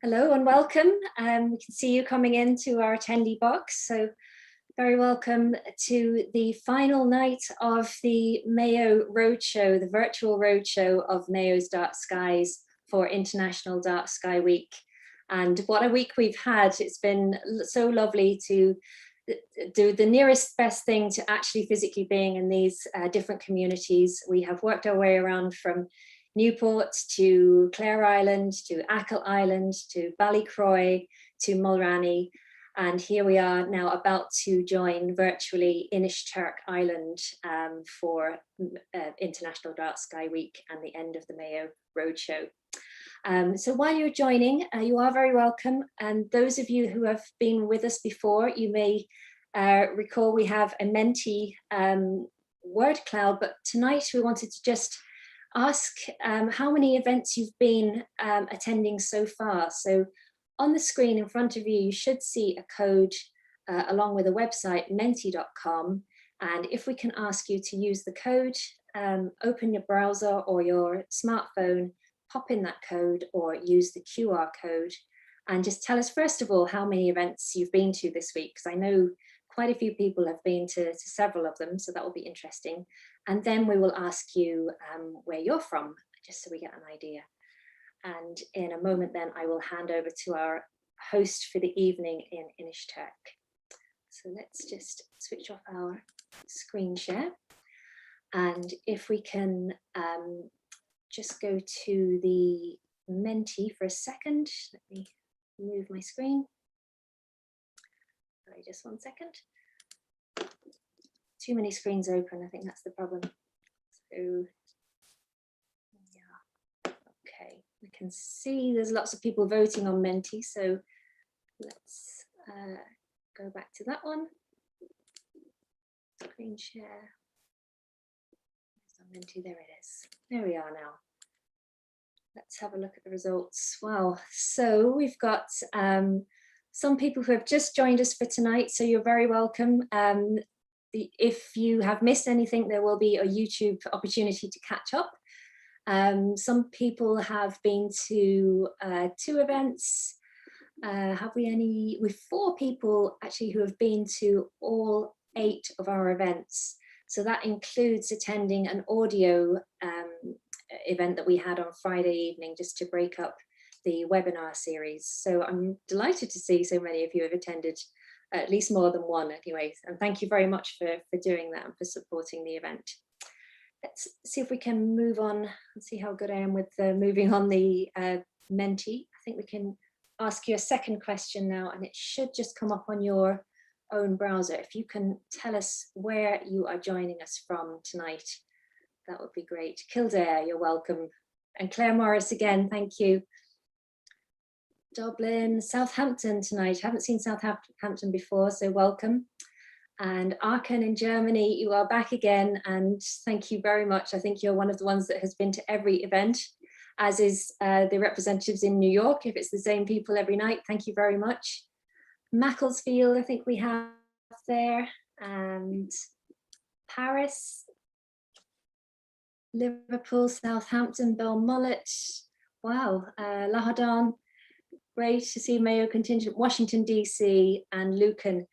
Hello and welcome. We can see you coming into our attendee box. So very welcome to the final night of the Mayo Roadshow, the virtual roadshow of Mayo's Dark Skies for International Dark Sky Week. And what a week we've had. It's been so lovely to do the nearest best thing to actually physically being in these different communities. We have worked our way around from Newport to Clare Island, to Achill Island, to Ballycroy, to Mulranny. And here we are now about to join virtually Inishturk Island for International Dark Sky Week and the end of the Mayo Roadshow. So while you're joining, you are very welcome. And those of you who have been with us before, you may recall we have a Menti word cloud, but tonight we wanted to just ask how many events you've been attending so far. So on the screen in front of you, you should see a code along with a website, menti.com. And if we can ask you to use the code, open your browser or your smartphone, pop in that code or use the QR code and just tell us, first of all, how many events you've been to this week, because I know quite a few people have been to several of them, so that will be interesting. And then we will ask you where you're from, just so we get an idea. And in a moment then I will hand over to our host for the evening in Inishturk. So let's just switch off our screen share. And if we can just go to the Menti for a second. Let me move my screen. Sorry, just one second. Too many screens open, I think that's the problem. So, yeah, okay. We can see there's lots of people voting on Menti, so let's go back to that one. Screen share. Menti, there it is. There we are now. Let's have a look at the results. Wow, so we've got some people who have just joined us for tonight, so you're very welcome. If you have missed anything, there will be a YouTube opportunity to catch up. Some people have been to 2 events. Have we any? We've 4 people actually who have been to all 8 of our events. So that includes attending an audio event that we had on Friday evening, just to break up the webinar series. So I'm delighted to see so many of you have attended at least more than one anyway. And thank you very much for doing that and for supporting the event. Let's see if we can move on and see how good I am with moving on the Menti. I think we can ask you a second question now, and it should just come up on your own browser. If you can tell us where you are joining us from tonight, that would be great. Kildare, you're welcome. And Claire Morris again, thank you. Dublin, Southampton tonight. I haven't seen Southampton before, so welcome. And Aachen in Germany, you are back again, and thank you very much. I think you're one of the ones that has been to every event, as is the representatives in New York. If it's the same people every night, thank you very much. Macclesfield, I think we have there, and Paris, Liverpool, Southampton, Belmullet, wow, Lahadon, great to see Mayo contingent, Washington DC, and Lucan.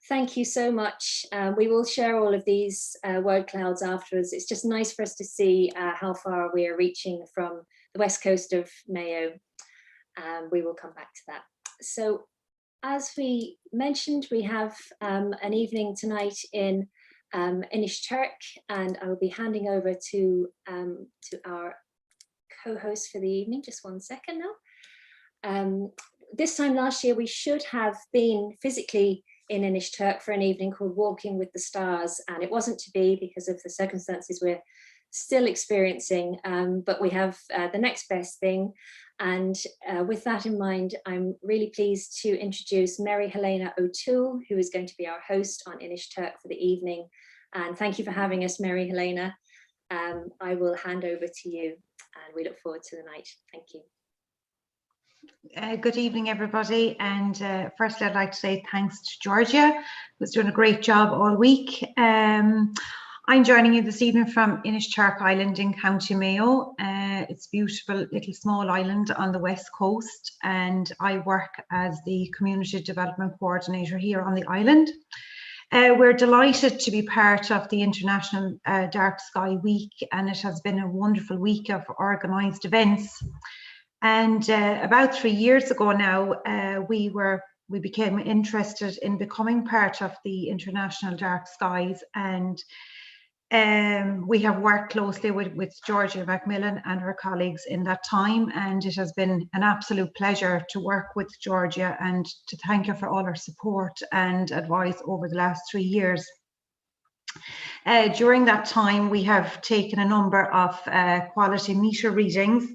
Thank you so much. We will share all of these word clouds afterwards. It's just nice for us to see how far we are reaching from the west coast of Mayo. We will come back to that. So as we mentioned, we have an evening tonight in Inishturk, and I will be handing over to our co-host for the evening. Just one second now. This time last year, we should have been physically in Inishturk for an evening called Walking with the Stars, and it wasn't to be because of the circumstances we're still experiencing, but we have the next best thing. And with that in mind, I'm really pleased to introduce Mary Helena O'Toole, who is going to be our host on Inishturk for the evening. And thank you for having us, Mary Helena. I will hand over to you, and we look forward to the night. Thank you. Good evening, everybody. And firstly, I'd like to say thanks to Georgia, who's doing a great job all week. I'm joining you this evening from Inishturk Island in County Mayo. It's a beautiful little small island on the west coast, and I work as the Community Development Coordinator here on the island. We're delighted to be part of the International Dark Sky Week, and it has been a wonderful week of organised events. And about 3 years ago now, we became interested in becoming part of the International Dark Skies, and we have worked closely with Georgia Macmillan and her colleagues in that time, and it has been an absolute pleasure to work with Georgia and to thank her for all her support and advice over the last 3 years. During that time, we have taken a number of quality meter readings,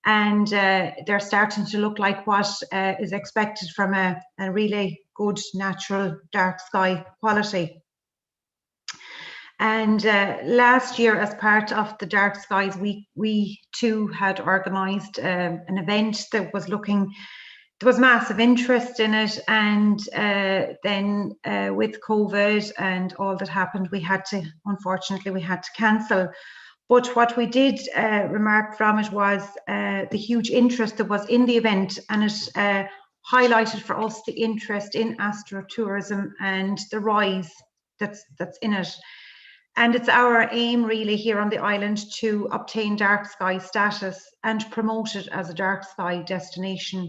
and they're starting to look like what is expected from a really good natural dark sky quality. And last year, as part of the Dark Skies Week, we too had organised an event that was looking, there was massive interest in it, and then with COVID and all that happened, unfortunately, we had to cancel. But what we did remark from it was the huge interest that was in the event, and it highlighted for us the interest in astrotourism and the rise that's in it. And it's our aim really here on the island to obtain dark sky status and promote it as a dark sky destination.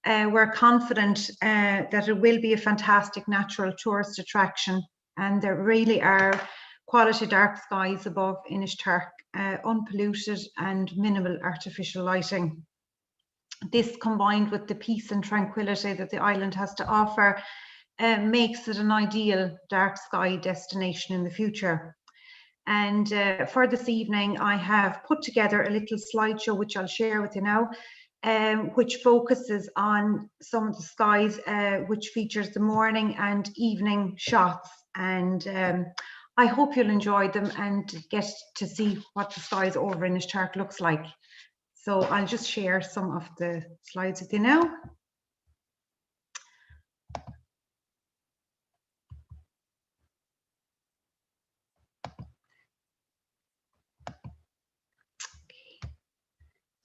We're confident that it will be a fantastic natural tourist attraction, and there really are quality dark skies above Inishturk, unpolluted and minimal artificial lighting. This, combined with the peace and tranquility that the island has to offer, makes it an ideal dark sky destination in the future. And for this evening, I have put together a little slideshow, which I'll share with you now, which focuses on some of the skies, which features the morning and evening shots. And I hope you'll enjoy them and get to see what the skies over in Inishturk looks like. So I'll just share some of the slides with you now.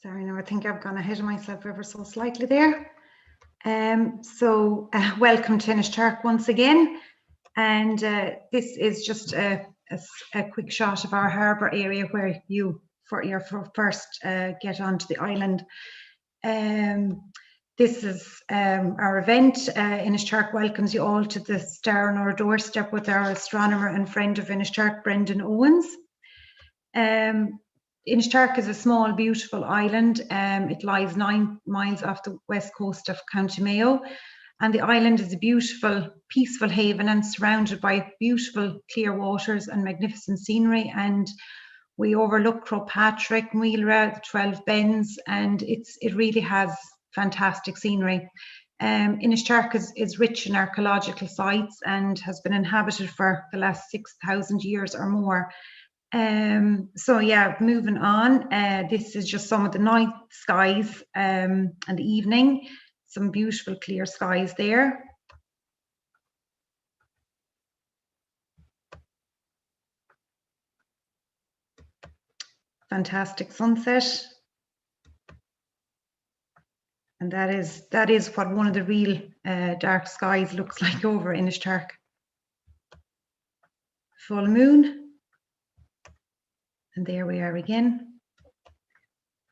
Sorry, now I think I've gone ahead of myself ever so slightly there. Welcome to Inishturk once again. And this is just a quick shot of our harbour area where you first get onto the island. This is our event. Inishturk welcomes you all to the star on our doorstep with our astronomer and friend of Inishturk, Brendan Owens. Inishturk is a small, beautiful island. It lies 9 miles off the west coast of County Mayo, and the island is a beautiful, peaceful haven and surrounded by beautiful, clear waters and magnificent scenery. And we overlook Crowpatrick, Muilra, the 12 Bends, and it really has fantastic scenery. Inishturk is rich in archaeological sites and has been inhabited for the last 6,000 years or more. So yeah, moving on, this is just some of the night skies and the evening, some beautiful clear skies there. Fantastic sunset. And that is what one of the real dark skies looks like over Inishturk. Full moon. And there we are again.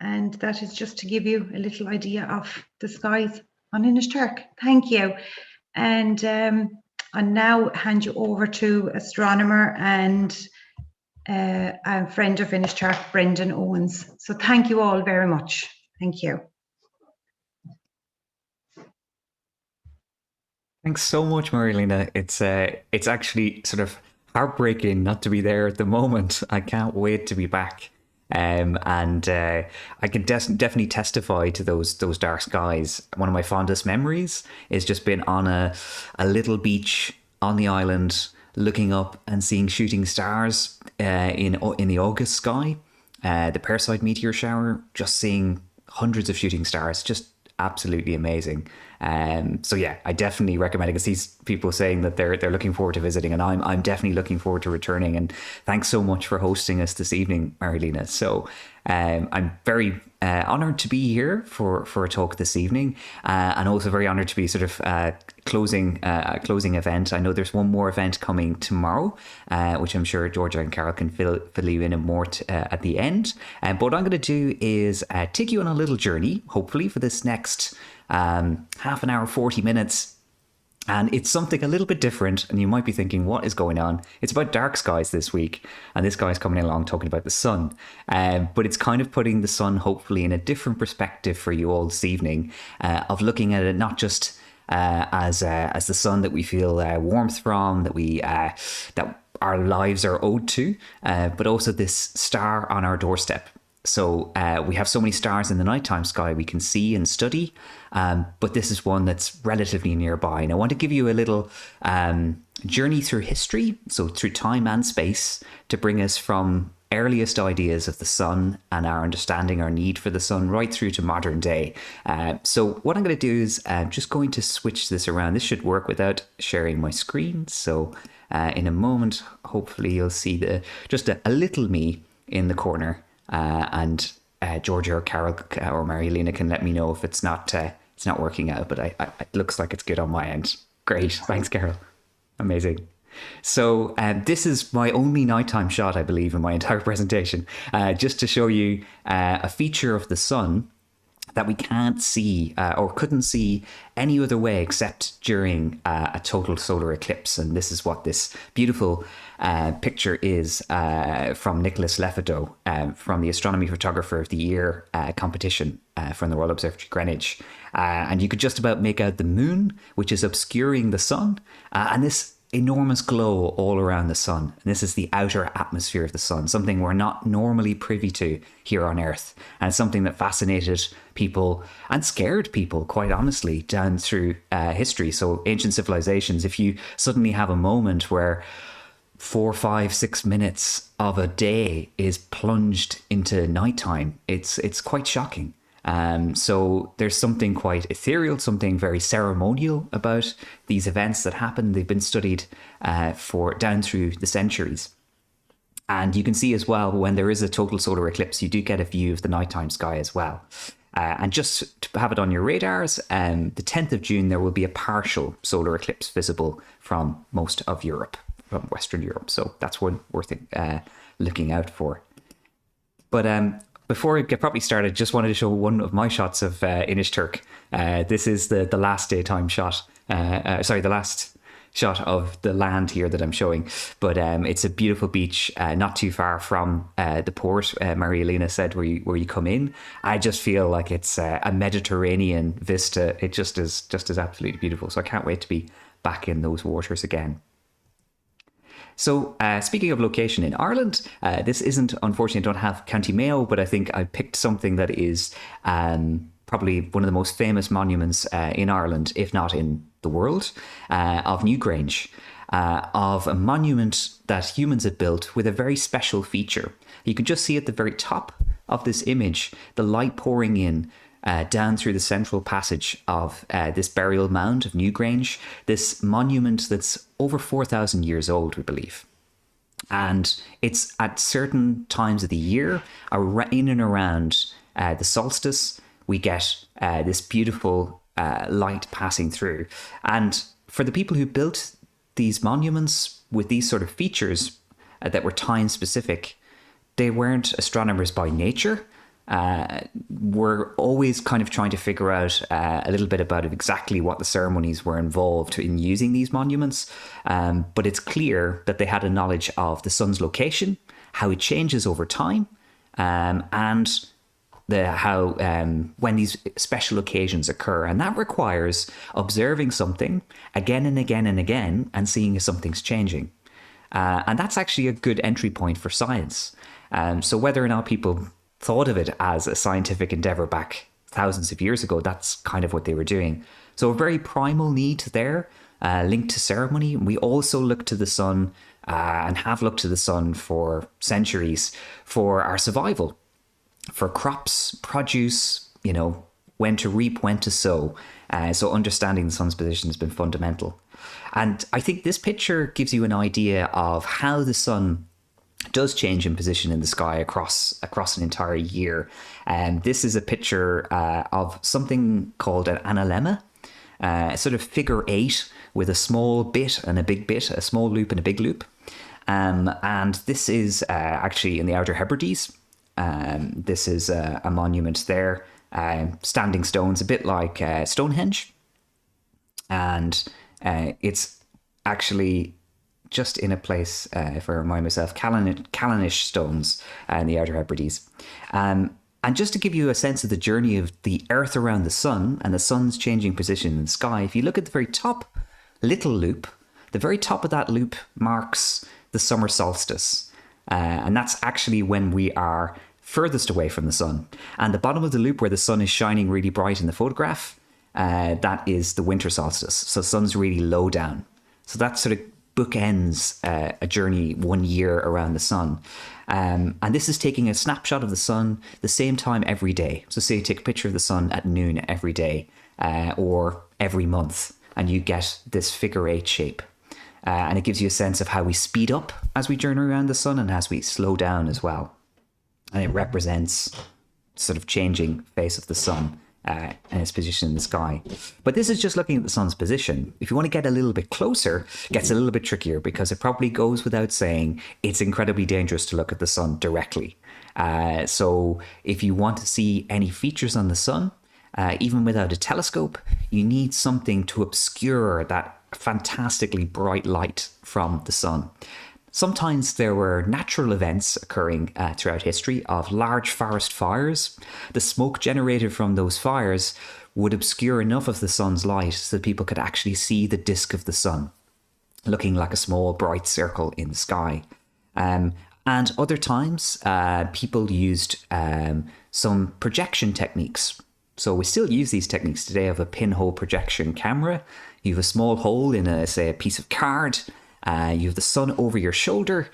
And that is just to give you a little idea of the skies on Inishturk. Thank you. And I'll now hand you over to astronomer and a friend of Inishturk, Brendan Owens. So thank you all very much. Thank you. Thanks so much, Marilena. It's actually sort of heartbreaking not to be there at the moment. I can't wait to be back. And I can definitely testify to those dark skies. One of my fondest memories is just being on a little beach on the island, looking up and seeing shooting stars in the August sky. The Perseid meteor shower, just seeing hundreds of shooting stars, just absolutely amazing. So yeah, I definitely recommend it. I can see people saying that they're looking forward to visiting, and I'm definitely looking forward to returning. And thanks so much for hosting us this evening, Marilena. So I'm very honoured to be here for a talk this evening, and also very honoured to be sort of closing event. I know there's one more event coming tomorrow, which I'm sure Georgia and Carol can fill you in more at the end. But what I'm going to do is take you on a little journey, hopefully for this next half an hour, 40 minutes. And it's something a little bit different, and you might be thinking, what is going on? It's about dark skies this week, and this guy's coming along talking about the sun. But it's kind of putting the sun, hopefully, in a different perspective for you all this evening, of looking at it not just as the sun that we feel warmth from, that our lives are owed to, but also this star on our doorstep. So we have so many stars in the nighttime sky we can see and study, but this is one that's relatively nearby. And I want to give you a little journey through history, so through time and space, to bring us from earliest ideas of the sun and our understanding, our need for the sun, right through to modern day. So what I'm going to do is just going to switch this around. This should work without sharing my screen. So in a moment, hopefully you'll see just a little me in the corner. And Georgia or Carol or Marilena can let me know if it's not working out, but it looks like it's good on my end. Great. Thanks, Carol. Amazing. So this is my only nighttime shot, I believe, in my entire presentation, just to show you a feature of the sun that we can't see or couldn't see any other way except during a total solar eclipse. And this is what this beautiful picture is from Nicholas Lefedo from the Astronomy Photographer of the Year competition from the Royal Observatory, Greenwich. And you could just about make out the moon, which is obscuring the sun, and this enormous glow all around the sun. And this is the outer atmosphere of the sun, something we're not normally privy to here on Earth, and something that fascinated people and scared people, quite honestly, down through history. So ancient civilizations, if you suddenly have a moment where 4, 5, 6 minutes of a day is plunged into nighttime, it's quite shocking. So there's something quite ethereal, something very ceremonial about these events that happen. They've been studied for down through the centuries. And you can see as well, when there is a total solar eclipse, you do get a view of the nighttime sky as well. And just to have it on your radars, the 10th of June, there will be a partial solar eclipse visible from most of Europe, from Western Europe. So that's one worth looking out for. But before I get properly started, just wanted to show one of my shots of Inishturk. This is the last daytime shot. The last shot of the land here that I'm showing. But it's a beautiful beach, not too far from the port. Maria-Elena said where you come in. I just feel like it's a Mediterranean vista. It just is absolutely beautiful. So I can't wait to be back in those waters again. So speaking of location in Ireland, this isn't, unfortunately, I don't have County Mayo, but I think I picked something that is probably one of the most famous monuments in Ireland, if not in the world, of Newgrange, of a monument that humans had built with a very special feature. You can just see at the very top of this image, the light pouring in down through the central passage of this burial mound of Newgrange, this monument that's over 4,000 years old, we believe. And it's at certain times of the year, in and around the solstice, we get this beautiful light passing through. And for the people who built these monuments with these sort of features that were time specific, they weren't astronomers by nature. We're always kind of trying to figure out a little bit about exactly what the ceremonies were involved in using these monuments. But it's clear that they had a knowledge of the sun's location, how it changes over time, and how when these special occasions occur. And that requires observing something again and again and again and seeing if something's changing. And that's actually a good entry point for science. So whether or not people thought of it as a scientific endeavor back thousands of years ago, that's kind of what they were doing. So a very primal need there, linked to ceremony. We also look to the sun and have looked to the sun for centuries for our survival, for crops, produce, when to reap, when to sow. So understanding the sun's position has been fundamental. And I think this picture gives you an idea of how the sun does change in position in the sky across an entire year. And this is a picture of something called an Analemma, a sort of figure 8 with a small bit and a big bit, a small loop and a big loop. And this is actually in the Outer Hebrides. This is a monument there, standing stones, a bit like Stonehenge. And it's actually just in a place, if I remind myself, Callanish stones in the Outer Hebrides. And just to give you a sense of the journey of the Earth around the sun and the sun's changing position in the sky, if you look at the very top little loop, the very top of that loop marks the summer solstice. And that's actually when we are furthest away from the sun. And the bottom of the loop where the sun is shining really bright in the photograph, that is the winter solstice. So the sun's really low down. So that sort of bookends a journey 1 year around the sun. And this is taking a snapshot of the sun the same time every day. So say you take a picture of the sun at noon every day or every month, and you get this figure 8 shape. And it gives you a sense of how we speed up as we journey around the sun and as we slow down as well. And it represents sort of changing face of the sun and its position in the sky. But this is just looking at the sun's position. If you want to get a little bit closer, it gets a little bit trickier because it probably goes without saying it's incredibly dangerous to look at the sun directly. So if you want to see any features on the sun, even without a telescope, you need something to obscure that fantastically bright light from the sun. Sometimes there were natural events occurring throughout history of large forest fires. The smoke generated from those fires would obscure enough of the sun's light so that people could actually see the disk of the sun, looking like a small bright circle in the sky. And other times, people used some projection techniques. So we still use these techniques today of a pinhole projection camera. You have a small hole in a piece of card. You have the sun over your shoulder.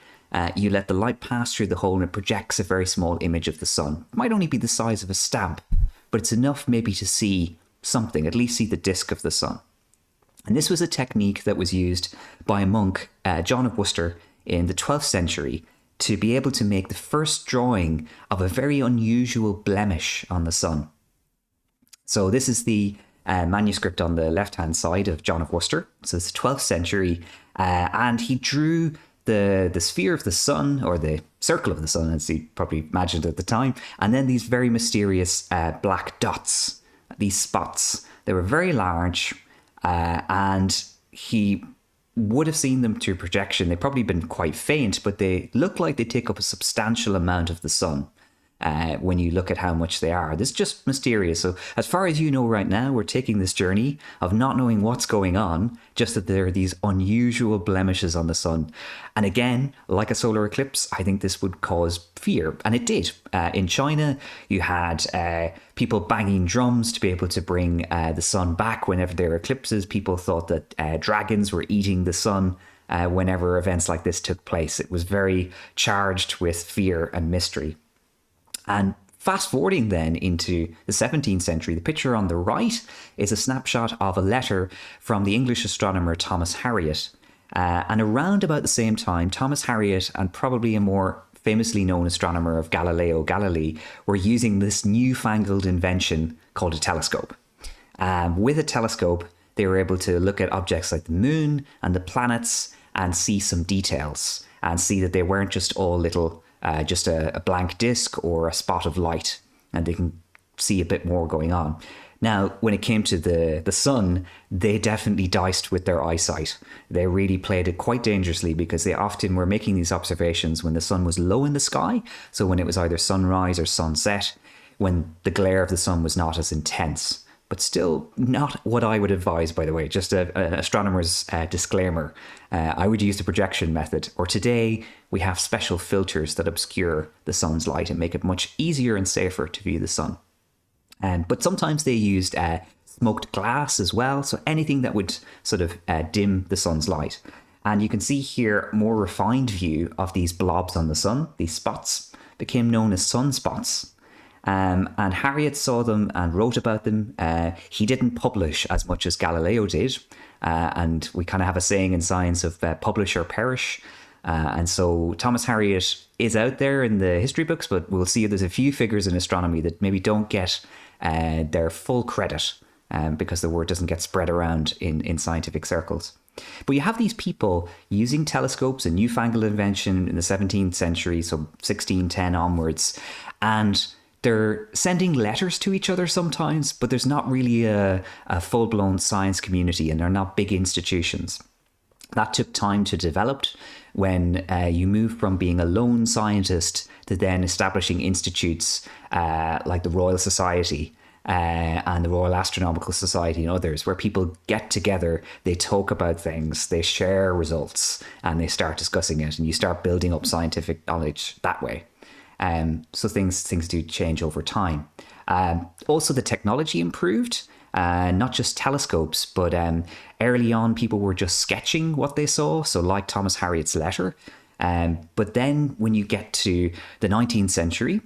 You let the light pass through the hole and it projects a very small image of the sun. It might only be the size of a stamp, but it's enough maybe to see something, at least see the disk of the sun. And this was a technique that was used by a monk, John of Worcester, in the 12th century to be able to make the first drawing of a very unusual blemish on the sun. So this is the manuscript on the left-hand side of John of Worcester. So it's the 12th century. And he drew the sphere of the sun, or the circle of the sun, as he probably imagined at the time, and then these very mysterious black dots, these spots. They were very large, and he would have seen them through projection. They've probably been quite faint, but they look like they take up a substantial amount of the sun. When you look at how much they are. This is just mysterious. So as far as you know right now, we're taking this journey of not knowing what's going on, just that there are these unusual blemishes on the sun. And again, like a solar eclipse, I think this would cause fear. And it did. In China, you had people banging drums to be able to bring the sun back whenever there were eclipses. People thought that dragons were eating the sun whenever events like this took place. It was very charged with fear and mystery. And fast forwarding then into the 17th century, the picture on the right is a snapshot of a letter from the English astronomer Thomas Harriot. And around about the same time, Thomas Harriot and probably a more famously known astronomer of Galileo Galilei were using this newfangled invention called a telescope. With a telescope, they were able to look at objects like the moon and the planets and see some details and see that they weren't just all little just a blank disk or a spot of light, and they can see a bit more going on. Now, when it came to the sun, they definitely diced with their eyesight. They really played it quite dangerously because they often were making these observations when the sun was low in the sky, so when it was either sunrise or sunset, when the glare of the sun was not as intense. But still not what I would advise, by the way, just an astronomer's disclaimer. I would use the projection method, or today we have special filters that obscure the sun's light and make it much easier and safer to view the sun. But sometimes they used smoked glass as well, so anything that would sort of dim the sun's light. And you can see here a more refined view of these blobs on the sun, these spots, became known as sunspots. And Harriot saw them and wrote about them. He didn't publish as much as Galileo did. And we kind of have a saying in science of publish or perish. And so Thomas Harriot is out there in the history books, but we'll see there's a few figures in astronomy that maybe don't get their full credit because the word doesn't get spread around in scientific circles. But you have these people using telescopes, a newfangled invention in the 17th century, so 1610 onwards, and they're sending letters to each other sometimes, but there's not really a full-blown science community, and they're not big institutions. That took time to develop when you move from being a lone scientist to then establishing institutes like the Royal Society and the Royal Astronomical Society and others, where people get together, they talk about things, they share results, and they start discussing it, and you start building up scientific knowledge that way. So things do change over time. Also, the technology improved, not just telescopes, but early on people were just sketching what they saw, so like Thomas Harriot's letter. But then when you get to the 19th century,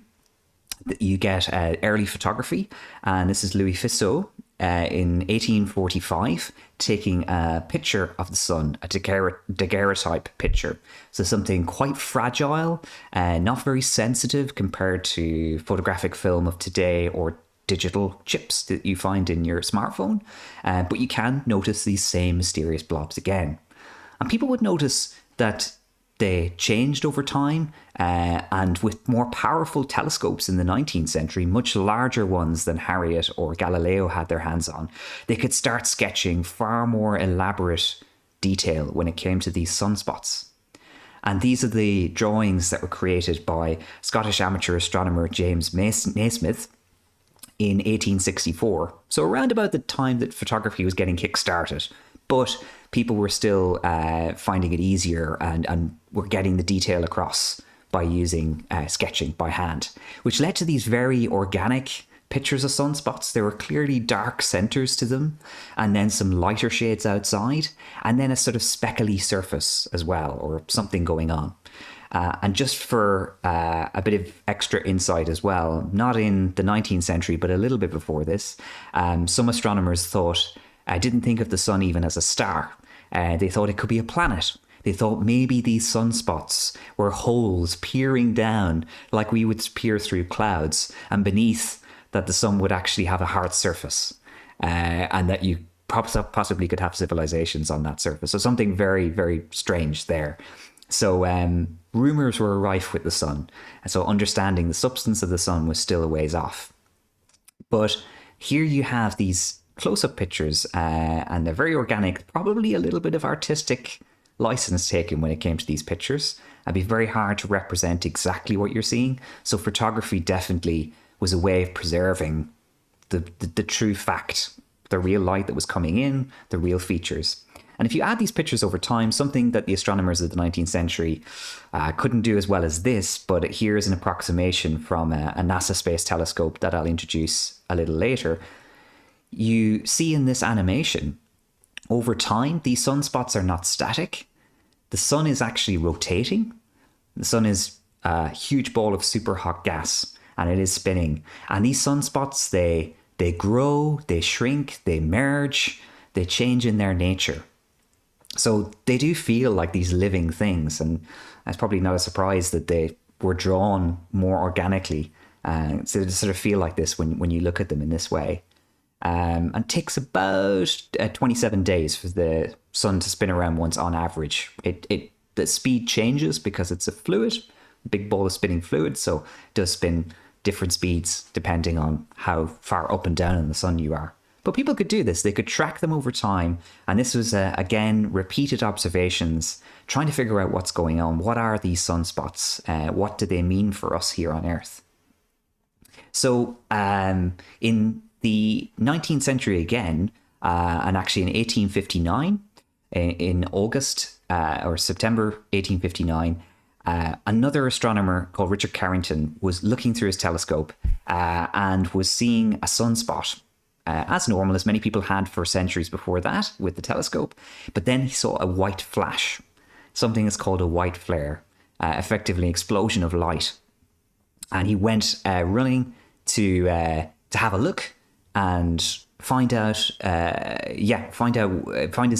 you get early photography, and this is Louis Fizeau in 1845 taking a picture of the sun, a daguerreotype picture. So something quite fragile, not very sensitive compared to photographic film of today or digital chips that you find in your smartphone. But you can notice these same mysterious blobs again. And people would notice that they changed over time, and with more powerful telescopes in the 19th century, much larger ones than Harriot or Galileo had their hands on, they could start sketching far more elaborate detail when it came to these sunspots. And these are the drawings that were created by Scottish amateur astronomer James Naismith in 1864. So around about the time that photography was getting kick-started. But people were still finding it easier and were getting the detail across by using sketching by hand, which led to these very organic pictures of sunspots. There were clearly dark centers to them, and then some lighter shades outside, and then a sort of speckly surface as well, or something going on. And just for a bit of extra insight as well, not in the 19th century, but a little bit before this, some astronomers didn't think of the sun even as a star. They thought it could be a planet. They thought maybe these sunspots were holes peering down like we would peer through clouds, and beneath that the sun would actually have a hard surface, and that you possibly could have civilizations on that surface. So something very, very strange there. So rumors were rife with the sun. And so understanding the substance of the sun was still a ways off. But here you have these close-up pictures, and they're very organic, probably a little bit of artistic license taken when it came to these pictures. It'd be very hard to represent exactly what you're seeing. So photography definitely was a way of preserving the true fact, the real light that was coming in, the real features. And if you add these pictures over time, something that the astronomers of the 19th century couldn't do as well as this, but here's an approximation from a NASA Space Telescope that I'll introduce a little later. You see in this animation, over time, these sunspots are not static. The sun is actually rotating. The sun is a huge ball of super hot gas, and it is spinning. And these sunspots, they grow, they shrink, they merge, they change in their nature. So they do feel like these living things, and it's probably not a surprise that they were drawn more organically. So they sort of feel like this when you look at them in this way. And it takes about 27 days for the sun to spin around once on average. The speed changes because it's a fluid, a big ball of spinning fluid, so it does spin different speeds depending on how far up and down in the sun you are. But people could do this. They could track them over time. And this was, again, repeated observations, trying to figure out what's going on. What are these sunspots? What do they mean for us here on Earth? So in the 19th century again, and actually in 1859, in August or September 1859, another astronomer called Richard Carrington was looking through his telescope and was seeing a sunspot. As normal, as many people had for centuries before that with the telescope. But then he saw a white flash, something that's called a white flare, effectively an explosion of light. And he went running to have a look and find his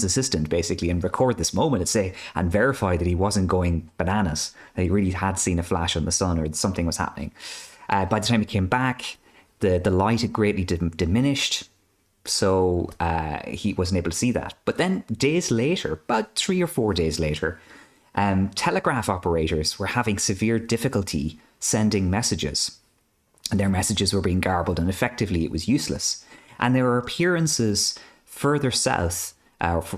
assistant basically and record this moment and verify that he wasn't going bananas, that he really had seen a flash on the sun or something was happening. By the time he came back, the light had greatly diminished, so he wasn't able to see that. But then days later, about 3 or 4 days later, telegraph operators were having severe difficulty sending messages, and their messages were being garbled, and effectively it was useless. And there were appearances further south,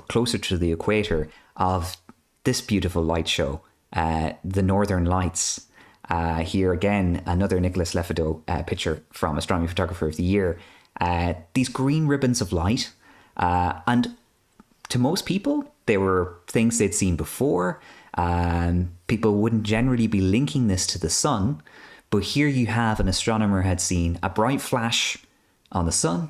closer to the equator, of this beautiful light show, the Northern Lights. Here again, another Nicholas Lefedo picture from Astronomy Photographer of the Year. These green ribbons of light, and to most people, they were things they'd seen before. People wouldn't generally be linking this to the sun, but here you have an astronomer had seen a bright flash on the sun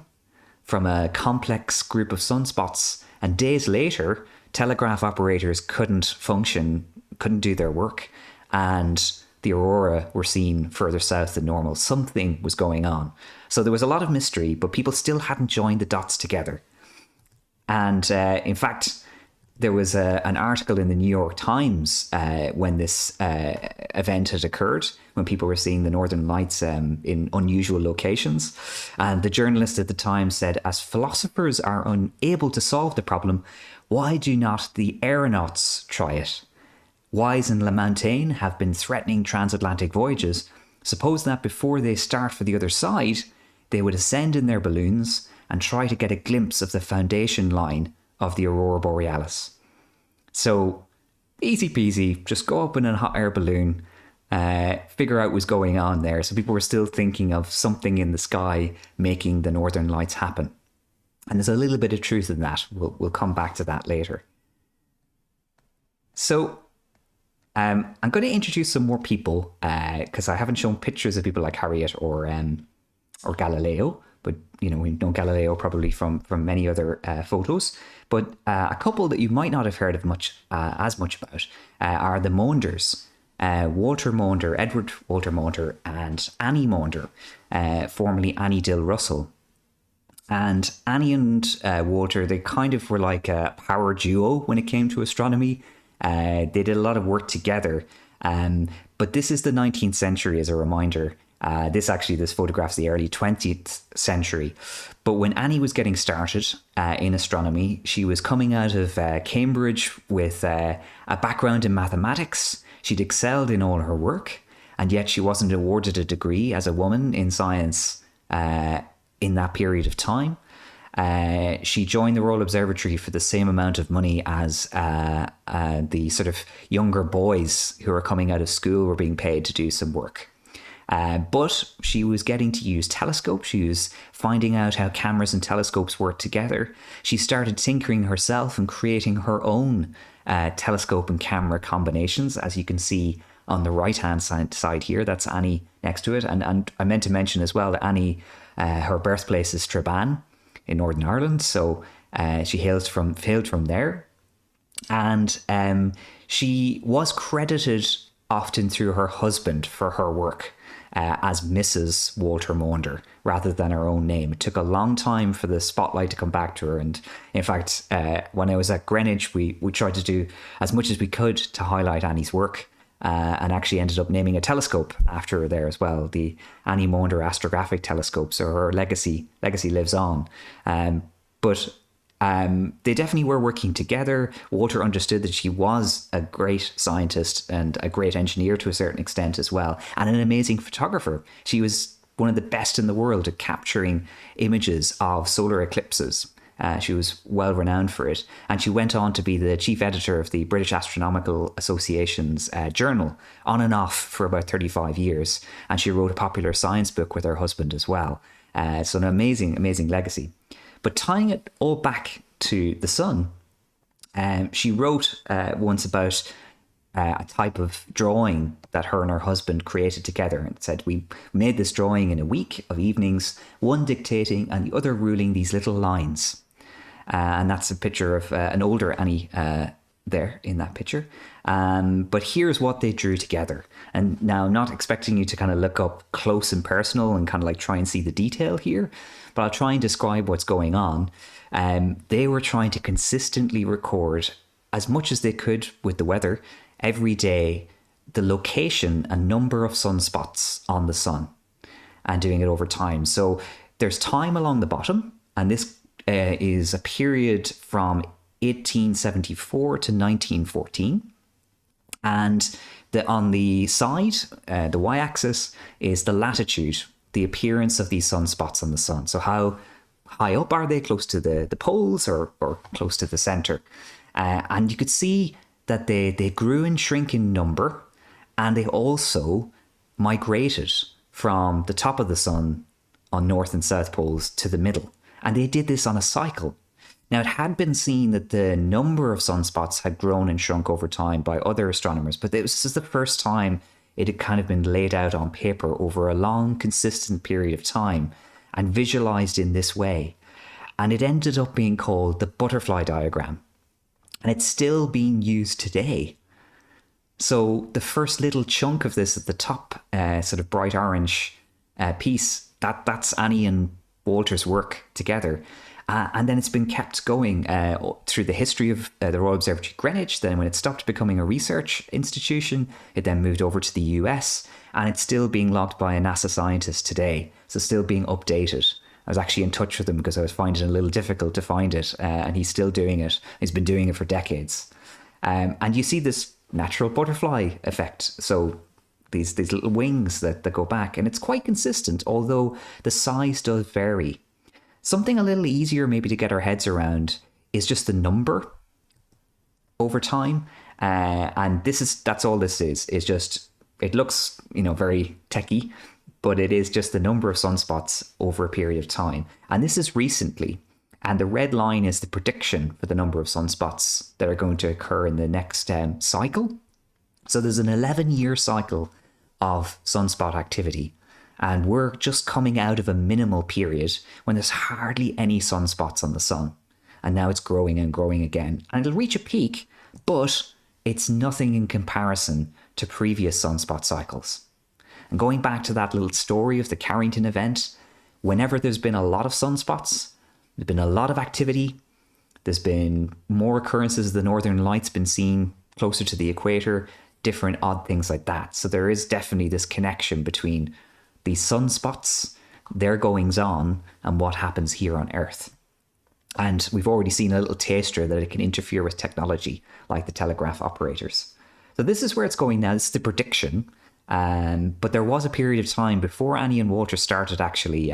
from a complex group of sunspots, and days later, telegraph operators couldn't function, couldn't do their work, and the aurora were seen further south than normal. Something was going on. So there was a lot of mystery, but people still hadn't joined the dots together. And in fact, there was an article in the New York Times when this event had occurred, when people were seeing the Northern Lights in unusual locations. And the journalist at the time said, as philosophers are unable to solve the problem, why do not the aeronauts try it? Wise and Lamontagne have been threatening transatlantic voyages. Suppose that before they start for the other side, they would ascend in their balloons and try to get a glimpse of the foundation line of the Aurora Borealis. So, easy peasy, just go up in a hot air balloon, figure out what's going on there. So people were still thinking of something in the sky making the Northern Lights happen. And there's a little bit of truth in that. We'll come back to that later. So, I'm going to introduce some more people because I haven't shown pictures of people like Harriet or Galileo, but we know Galileo probably from many other photos. But a couple that you might not have heard of as much about are the Maunders, Walter Maunder, Edward Walter Maunder, and Annie Maunder, formerly Annie Dill Russell. And Annie and Walter, they kind of were like a power duo when it came to astronomy. They did a lot of work together, but this is the 19th century as a reminder. This photographs the early 20th century. But when Annie was getting started in astronomy, she was coming out of Cambridge with a background in mathematics. She'd excelled in all her work, and yet she wasn't awarded a degree as a woman in science in that period of time. She joined the Royal Observatory for the same amount of money as the sort of younger boys who were coming out of school were being paid to do some work. But she was getting to use telescopes. She was finding out how cameras and telescopes work together. She started tinkering herself and creating her own telescope and camera combinations, as you can see on the right-hand side here. That's Annie next to it. And I meant to mention as well that Annie, her birthplace is Strabane in Northern Ireland. So she hailed from there. And she was credited often through her husband for her work as Mrs. Walter Maunder rather than her own name. It took a long time for the spotlight to come back to her. And in fact, when I was at Greenwich, we tried to do as much as we could to highlight Annie's work and actually ended up naming a telescope after her there as well, the Annie Maunder Astrographic Telescope. So her legacy lives on. But they definitely were working together. Walter understood that she was a great scientist and a great engineer to a certain extent as well, and an amazing photographer. She was one of the best in the world at capturing images of solar eclipses. She was well renowned for it, and she went on to be the chief editor of the British Astronomical Association's journal on and off for about 35 years, and she wrote a popular science book with her husband as well. So an amazing legacy. But tying it all back to the sun, she wrote once about a type of drawing that her and her husband created together, and said, we made this drawing in a week of evenings, one dictating and the other ruling these little lines. And that's a picture of an older Annie there in that picture. But here's what they drew together. And now, not expecting you to kind of look up close and personal and kind of like try and see the detail here, but I'll try and describe what's going on. They were trying to consistently record as much as they could with the weather every day, the location and number of sunspots on the sun, and doing it over time. So there's time along the bottom, and this is a period from 1874 to 1914. And on the side, the y-axis, is the latitude, the appearance of these sunspots on the sun. So how high up are they, close to the poles or close to the center? And you could see that they grew and shrink in number, and they also migrated from the top of the sun on north and south poles to the middle. And they did this on a cycle. Now, it had been seen that the number of sunspots had grown and shrunk over time by other astronomers, but this is the first time it had kind of been laid out on paper over a long, consistent period of time and visualized in this way. And it ended up being called the butterfly diagram. And it's still being used today. So the first little chunk of this at the top, sort of bright orange piece, that's Annie and Walter's work together. And then it's been kept going through the history of the Royal Observatory Greenwich. Then when it stopped becoming a research institution, it then moved over to the US, and it's still being logged by a NASA scientist today. So still being updated. I was actually in touch with him because I was finding it a little difficult to find it, and he's still doing it. He's been doing it for decades. And you see this natural butterfly effect. So these little wings that go back, and it's quite consistent, although the size does vary. Something a little easier maybe to get our heads around is just the number over time. And that's all this is just, it looks, very techie, but it is just the number of sunspots over a period of time. And this is recently. And the red line is the prediction for the number of sunspots that are going to occur in the next cycle. So there's an 11-year cycle of sunspot activity. And we're just coming out of a minimal period when there's hardly any sunspots on the sun. And now it's growing and growing again. And it'll reach a peak, but it's nothing in comparison to previous sunspot cycles. And going back to that little story of the Carrington event, whenever there's been a lot of sunspots, there's been a lot of activity, there's been more occurrences of the northern lights been seen closer to the equator, different odd things like that. So there is definitely this connection between these sunspots, their goings on, and what happens here on Earth. And we've already seen a little taster that it can interfere with technology, like the telegraph operators. So this is where it's going now. This is the prediction. But there was a period of time before Annie and Walter started actually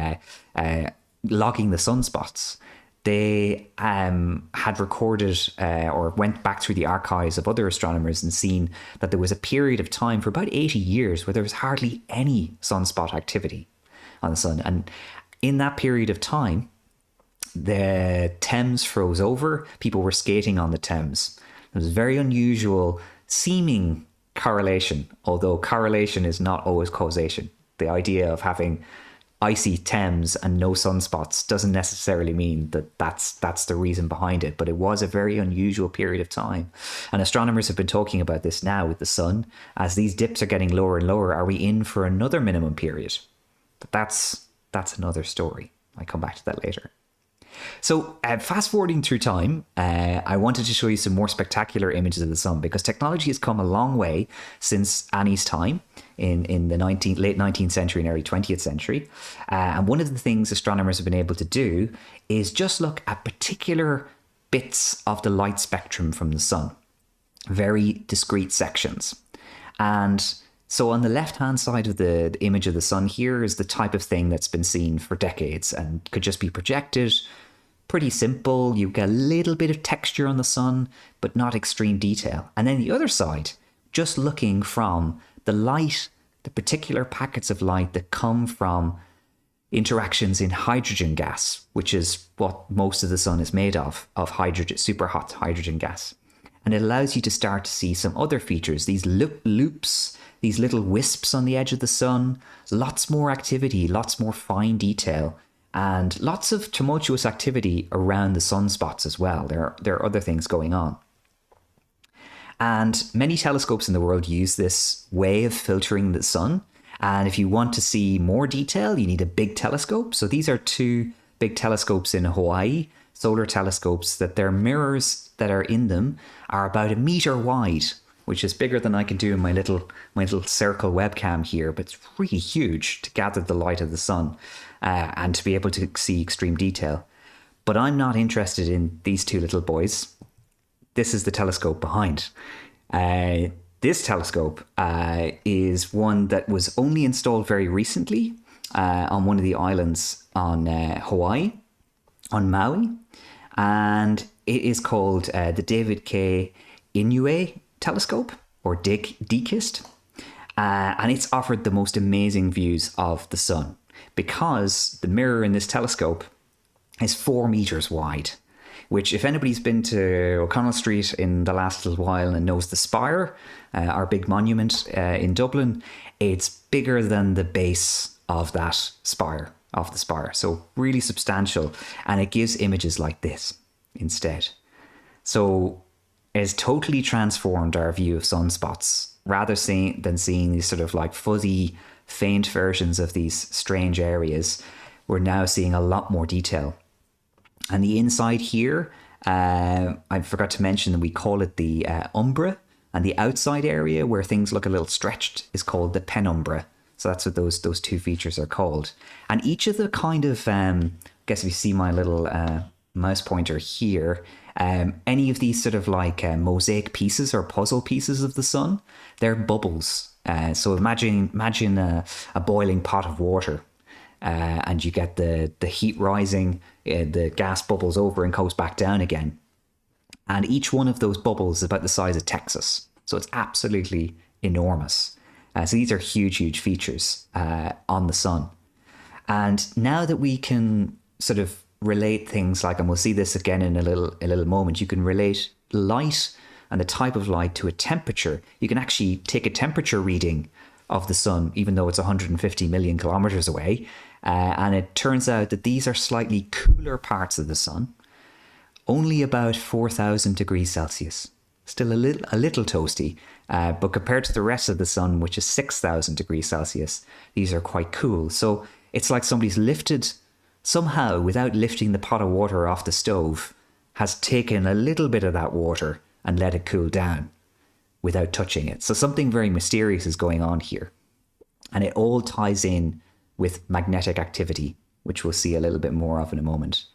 logging the sunspots. They had recorded or went back through the archives of other astronomers and seen that there was a period of time for about 80 years where there was hardly any sunspot activity on the sun. And in that period of time, the Thames froze over. People were skating on the Thames. It was very unusual seeming correlation, although correlation is not always causation. The idea of having icy Thames and no sunspots doesn't necessarily mean that that's the reason behind it, but it was a very unusual period of time. And astronomers have been talking about this now with the sun. As these dips are getting lower and lower, are we in for another minimum period? But that's another story. I'll come back to that later. So fast forwarding through time, I wanted to show you some more spectacular images of the sun because technology has come a long way since Annie's time in the late 19th century and early 20th century. And one of the things astronomers have been able to do is just look at particular bits of the light spectrum from the sun, very discrete sections. And so on the left-hand side of the image of the sun here is the type of thing that's been seen for decades and could just be projected. Pretty simple. You get a little bit of texture on the sun, but not extreme detail. And then the other side, just looking from the light, the particular packets of light that come from interactions in hydrogen gas, which is what most of the sun is made of hydrogen, super hot hydrogen gas. And it allows you to start to see some other features, these loops, these little wisps on the edge of the sun, lots more activity, lots more fine detail, and lots of tumultuous activity around the sunspots as well. There are other things going on. And many telescopes in the world use this way of filtering the sun. And if you want to see more detail, you need a big telescope. So these are two big telescopes in Hawaii, solar telescopes, that their mirrors that are in them are about 1 meter wide, which is bigger than I can do in my little circle webcam here, but it's really huge to gather the light of the sun and to be able to see extreme detail. But I'm not interested in these two little boys. This is the telescope behind. This telescope is one that was only installed very recently on one of the islands on Hawaii, on Maui. And it is called the David K. Inua telescope, or DKIST. And it's offered the most amazing views of the sun because the mirror in this telescope is 4 meters wide, which, if anybody's been to O'Connell Street in the last little while and knows the spire, our big monument in Dublin, it's bigger than the base of that spire, of the spire. So really substantial, and it gives images like this instead. So it's totally transformed our view of sunspots. Rather than seeing these sort of like fuzzy, faint versions of these strange areas, we're now seeing a lot more detail. And the inside here, I forgot to mention that we call it the umbra, and the outside area where things look a little stretched is called the penumbra. So that's what those two features are called. And each of the kind of, I guess if you see my little mouse pointer here, any of these sort of like mosaic pieces or puzzle pieces of the sun, they're bubbles. So imagine a boiling pot of water. And you get the heat rising, the gas bubbles over and goes back down again. And each one of those bubbles is about the size of Texas. So it's absolutely enormous. So these are huge, huge features on the sun. And now that we can sort of relate things like, and we'll see this again in a little moment, you can relate light and the type of light to a temperature. You can actually take a temperature reading of the sun, even though it's 150 million kilometers away. And it turns out that these are slightly cooler parts of the sun, only about 4,000 degrees Celsius. Still a little toasty, but compared to the rest of the sun, which is 6,000 degrees Celsius, these are quite cool. So it's like somebody's lifted, somehow without lifting the pot of water off the stove, has taken a little bit of that water and let it cool down without touching it. So something very mysterious is going on here. And it all ties in with magnetic activity, which we'll see a little bit more of in a moment.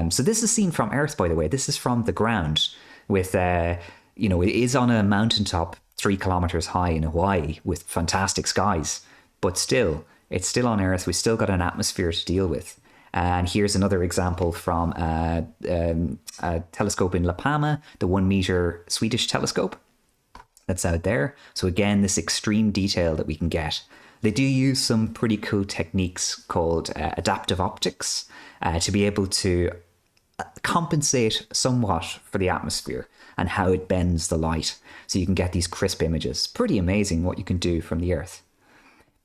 So this is seen from Earth, by the way. This is from the ground with, it is on a mountaintop 3 kilometers high in Hawaii with fantastic skies. But still, it's still on Earth. We've still got an atmosphere to deal with. And here's another example from a telescope in La Palma, the 1 meter Swedish telescope that's out there. So again, this extreme detail that we can get. They do use some pretty cool techniques called adaptive optics to be able to compensate somewhat for the atmosphere and how it bends the light. So you can get these crisp images. Pretty amazing what you can do from the Earth.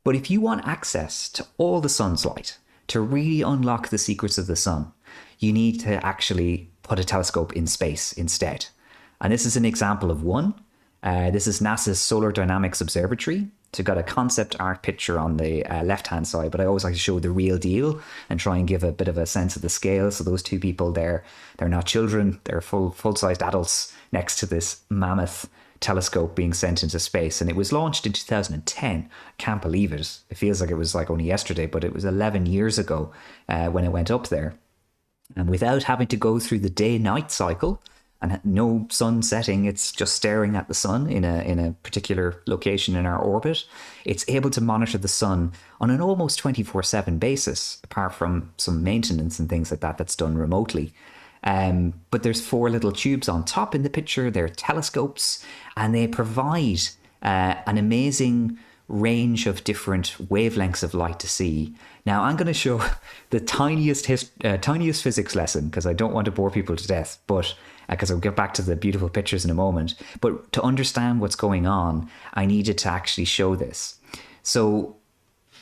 But if you want access to all the sun's light, to really unlock the secrets of the sun, you need to actually put a telescope in space instead. And this is an example of one. This is NASA's Solar Dynamics Observatory. So got a concept art picture on the left-hand side, but I always like to show the real deal and try and give a bit of a sense of the scale. So those two people there, they're not children, they're full-sized adults next to this mammoth telescope being sent into space. And it was launched in 2010. Can't believe it. It feels like it was like only yesterday, but it was 11 years ago when it went up there. And without having to go through the day-night cycle, and no sun setting, it's just staring at the sun in a particular location in our orbit. It's able to monitor the sun on an almost 24/7 basis, apart from some maintenance and things like that that's done remotely. But there's 4 little tubes on top in the picture. They're telescopes, and they provide an amazing range of different wavelengths of light to see. Now I'm going to show the tiniest physics lesson because I don't want to bore people to death, but because I'll get back to the beautiful pictures in a moment. But to understand what's going on, I needed to actually show this. So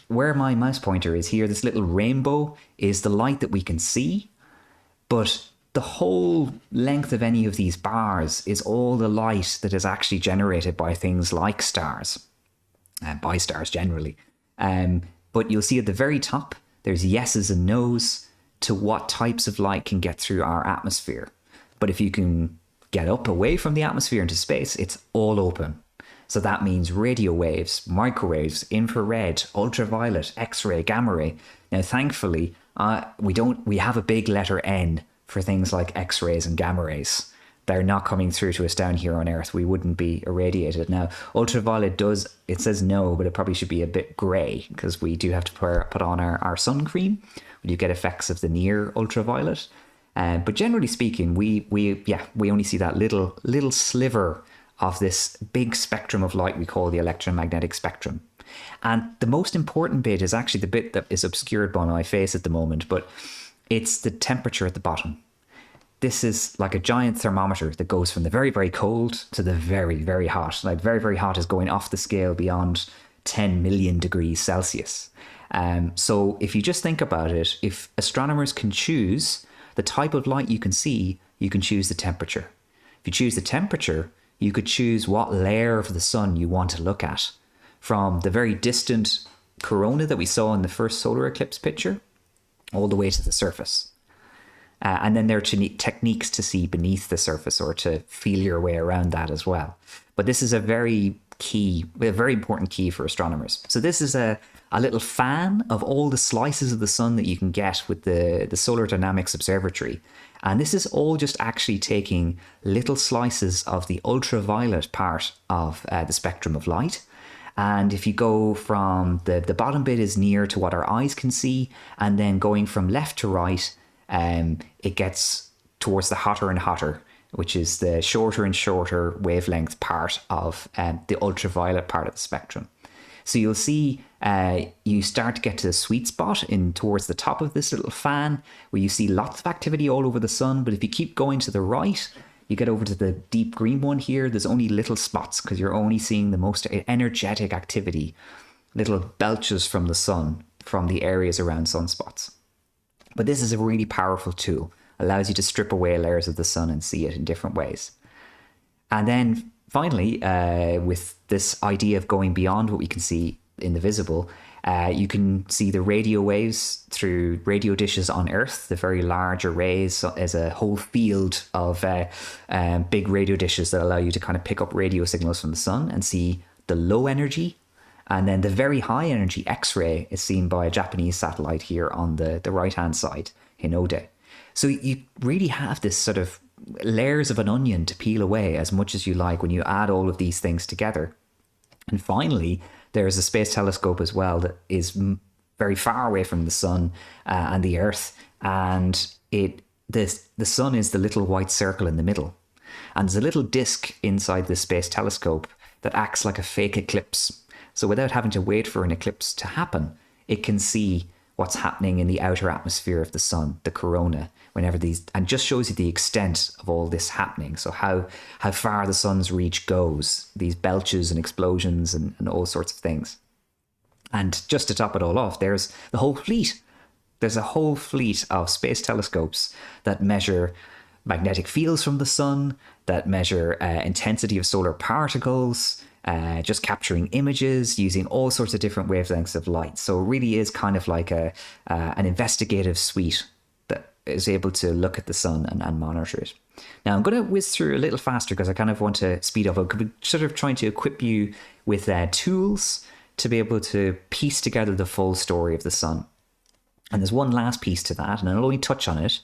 where my mouse pointer is here, this little rainbow is the light that we can see, but the whole length of any of these bars is all the light that is actually generated by things like stars, by stars generally. But you'll see at the very top, there's yeses and nos to what types of light can get through our atmosphere. But if you can get up away from the atmosphere into space, it's all open. So that means radio waves, microwaves, infrared, ultraviolet, X-ray, gamma ray. Now, thankfully, we have a big letter N for things like X-rays and gamma rays. They're not coming through to us down here on Earth. We wouldn't be irradiated. Now, ultraviolet it says no, but it probably should be a bit grey because we do have to put on our sun cream. We do get effects of the near ultraviolet. But generally speaking, we only see that little sliver of this big spectrum of light we call the electromagnetic spectrum. And the most important bit is actually the bit that is obscured by my face at the moment, but it's the temperature at the bottom. This is like a giant thermometer that goes from the very, very cold to the very, very hot. Like very, very hot is going off the scale beyond 10 million degrees Celsius. So if you just think about it, if astronomers can choose the type of light you can see, you can choose the temperature. If you choose the temperature, you could choose what layer of the sun you want to look at. From the very distant corona that we saw in the first solar eclipse picture, all the way to the surface. And then there are techniques to see beneath the surface or to feel your way around that as well. But this is a very important key for astronomers. So this is a little fan of all the slices of the sun that you can get with the Solar Dynamics Observatory. And this is all just actually taking little slices of the ultraviolet part of the spectrum of light. And if you go from the bottom bit is near to what our eyes can see, and then going from left to right, it gets towards the hotter and hotter, which is the shorter and shorter wavelength part of the ultraviolet part of the spectrum. So you'll see you start to get to the sweet spot towards the top of this little fan, where you see lots of activity all over the sun. But if you keep going to the right, you get over to the deep green one here. There's only little spots because you're only seeing the most energetic activity, little belches from the sun, from the areas around sunspots. But this is a really powerful tool. Allows you to strip away layers of the sun and see it in different ways. And then finally, with this idea of going beyond what we can see in the visible, you can see the radio waves through radio dishes on Earth, the very large arrays as a whole field of big radio dishes that allow you to kind of pick up radio signals from the sun and see the low energy. And then the very high energy X-ray is seen by a Japanese satellite here on the right-hand side, Hinode. So you really have this sort of layers of an onion to peel away as much as you like when you add all of these things together. And finally, there's a space telescope as well that is very far away from the sun and the Earth. And the sun is the little white circle in the middle. And there's a little disc inside this space telescope that acts like a fake eclipse. So without having to wait for an eclipse to happen, it can see what's happening in the outer atmosphere of the sun, the corona, and just shows you the extent of all this happening. So how far the sun's reach goes, these belches and explosions and all sorts of things. And just to top it all off, there's the whole fleet. There's a whole fleet of space telescopes that measure magnetic fields from the sun, that measure intensity of solar particles, just capturing images using all sorts of different wavelengths of light. So it really is kind of like an investigative suite that is able to look at the sun and monitor it. Now I'm going to whiz through a little faster because I kind of want to speed up. I'm sort of trying to equip you with tools to be able to piece together the full story of the sun. And there's one last piece to that, and I'll only touch on it,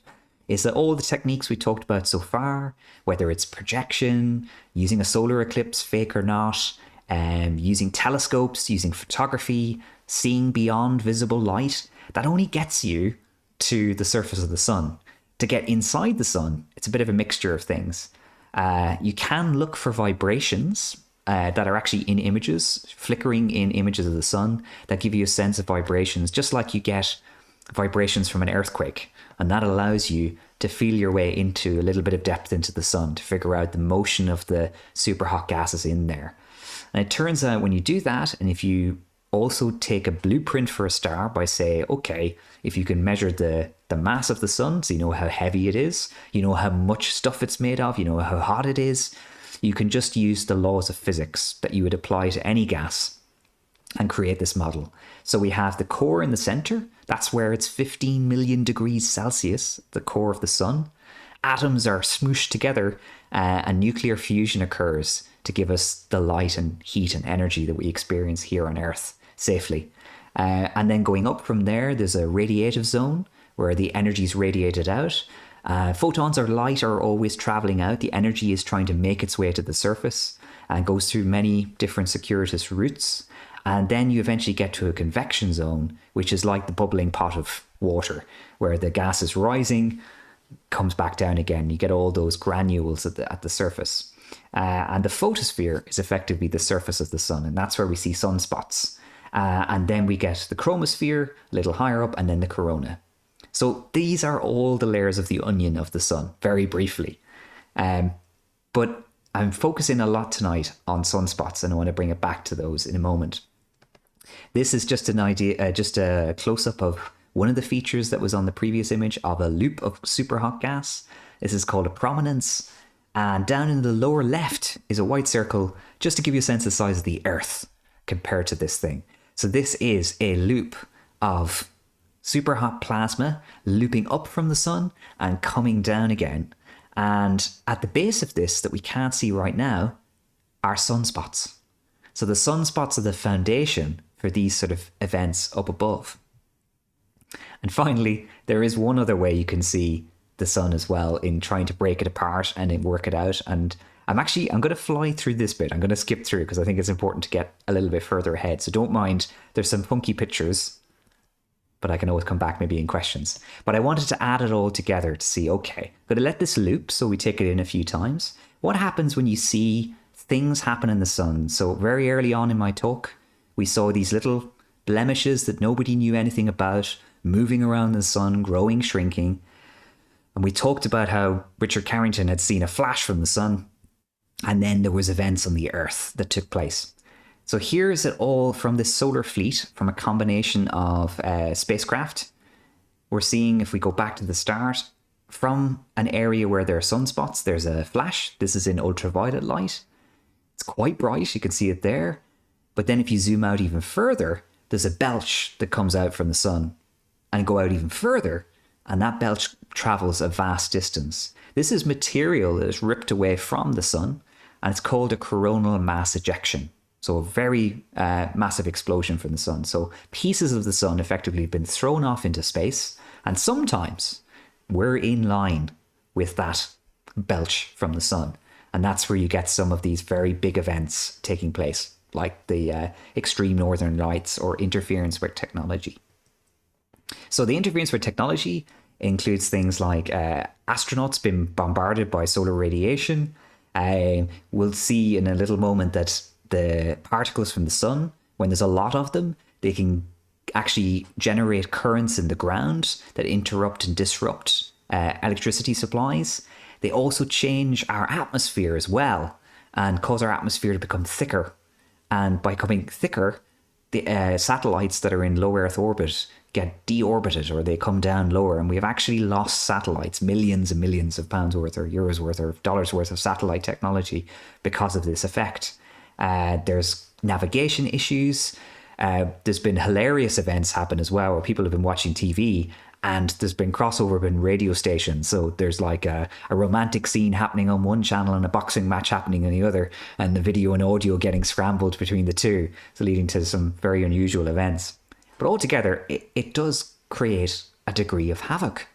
is that all the techniques we talked about so far, whether it's projection, using a solar eclipse, fake or not, using telescopes, using photography, seeing beyond visible light, that only gets you to the surface of the sun. To get inside the sun, it's a bit of a mixture of things. You can look for vibrations that are actually in images, flickering in images of the sun that give you a sense of vibrations, just like you get vibrations from an earthquake. And that allows you to feel your way into a little bit of depth into the sun to figure out the motion of the super hot gases in there. And it turns out when you do that, and if you also take a blueprint for a star by saying, okay, if you can measure the mass of the sun, so you know how heavy it is, you know how much stuff it's made of, you know how hot it is, you can just use the laws of physics that you would apply to any gas and create this model. So we have the core in the center. That's where it's 15 million degrees Celsius, the core of the sun. Atoms are smooshed together and nuclear fusion occurs to give us the light and heat and energy that we experience here on Earth safely. And then going up from there, there's a radiative zone where the energy is radiated out. Photons or light are always traveling out. The energy is trying to make its way to the surface and goes through many different circuitous routes. And then you eventually get to a convection zone, which is like the bubbling pot of water, where the gas is rising, comes back down again. You get all those granules at the surface. And the photosphere is effectively the surface of the sun, and that's where we see sunspots. And then we get the chromosphere a little higher up, and then the corona. So these are all the layers of the onion of the sun, very briefly. But I'm focusing a lot tonight on sunspots, and I want to bring it back to those in a moment. This is just an idea, just a close-up of one of the features that was on the previous image of a loop of super hot gas. This is called a prominence. And down in the lower left is a white circle, just to give you a sense of the size of the Earth compared to this thing. So this is a loop of super hot plasma looping up from the sun and coming down again. And at the base of this that we can't see right now are sunspots. So the sunspots are the foundation for these sort of events up above. And finally, there is one other way you can see the sun as well in trying to break it apart and then work it out. And I'm going to fly through this bit. I'm going to skip through because I think it's important to get a little bit further ahead. So don't mind, there's some funky pictures, but I can always come back maybe in questions. But I wanted to add it all together to see, okay, I'm going to let this loop so we take it in a few times. What happens when you see things happen in the sun? So very early on in my talk, we saw these little blemishes that nobody knew anything about, moving around the sun, growing, shrinking. And we talked about how Richard Carrington had seen a flash from the sun, and then there was events on the Earth that took place. So here's it all from this solar fleet, from a combination of spacecraft. We're seeing, if we go back to the start, from an area where there are sunspots, there's a flash. This is in ultraviolet light. It's quite bright, you can see it there. But then if you zoom out even further, there's a belch that comes out from the sun, and go out even further, and that belch travels a vast distance. This is material that is ripped away from the sun, and it's called a coronal mass ejection. So a very massive explosion from the sun. So pieces of the sun effectively have been thrown off into space, and sometimes we're in line with that belch from the sun. And that's where you get some of these very big events taking place, like the extreme northern lights or interference with technology. So the interference with technology includes things like astronauts being bombarded by solar radiation. We'll see in a little moment that the particles from the sun, when there's a lot of them, they can actually generate currents in the ground that interrupt and disrupt electricity supplies. They also change our atmosphere as well and cause our atmosphere to become thicker. And by becoming thicker, the satellites that are in low Earth orbit get deorbited, or they come down lower, and we have actually lost satellites, millions and millions of pounds worth or euros worth or dollars worth of satellite technology because of this effect. There's navigation issues. There's been hilarious events happen as well, where people have been watching TV and there's been crossover in radio stations. So there's like a romantic scene happening on one channel and a boxing match happening on the other, and the video and audio getting scrambled between the two, so leading to some very unusual events. But altogether, it does create a degree of havoc.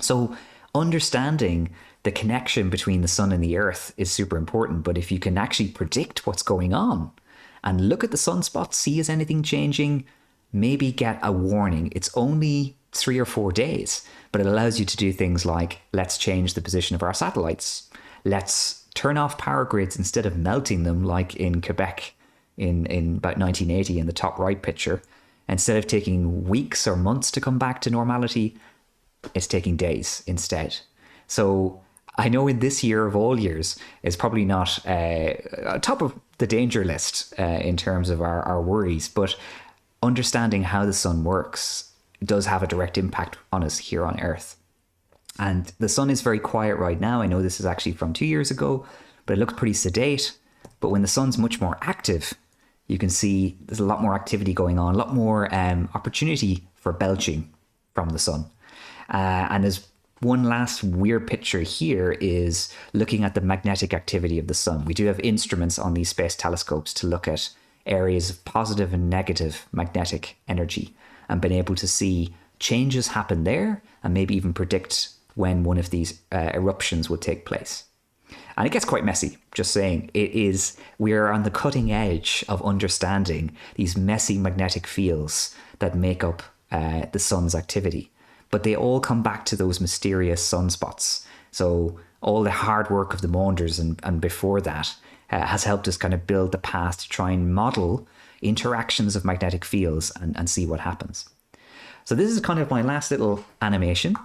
So understanding the connection between the sun and the Earth is super important. But if you can actually predict what's going on and look at the sunspots, see is anything changing, maybe get a warning. It's only 3 or 4 days, but it allows you to do things like, let's change the position of our satellites. Let's turn off power grids instead of melting them, like in Quebec in about 1980 in the top right picture. Instead of taking weeks or months to come back to normality, it's taking days instead. So I know in this year of all years, it's probably not top of the danger list in terms of our worries, but understanding how the sun works does have a direct impact on us here on Earth. And the sun is very quiet right now. I know this is actually from 2 years ago, but it looks pretty sedate. But when the sun's much more active, you can see there's a lot more activity going on, a lot more opportunity for belching from the sun. And there's one last weird picture here is looking at the magnetic activity of the sun. We do have instruments on these space telescopes to look at areas of positive and negative magnetic energy and been able to see changes happen there and maybe even predict when one of these eruptions will take place. And it gets quite messy, just saying. We are on the cutting edge of understanding these messy magnetic fields that make up the sun's activity. But they all come back to those mysterious sunspots. So all the hard work of the Maunders and before that has helped us kind of build the path to try and model interactions of magnetic fields and see what happens. So this is kind of my last little animation,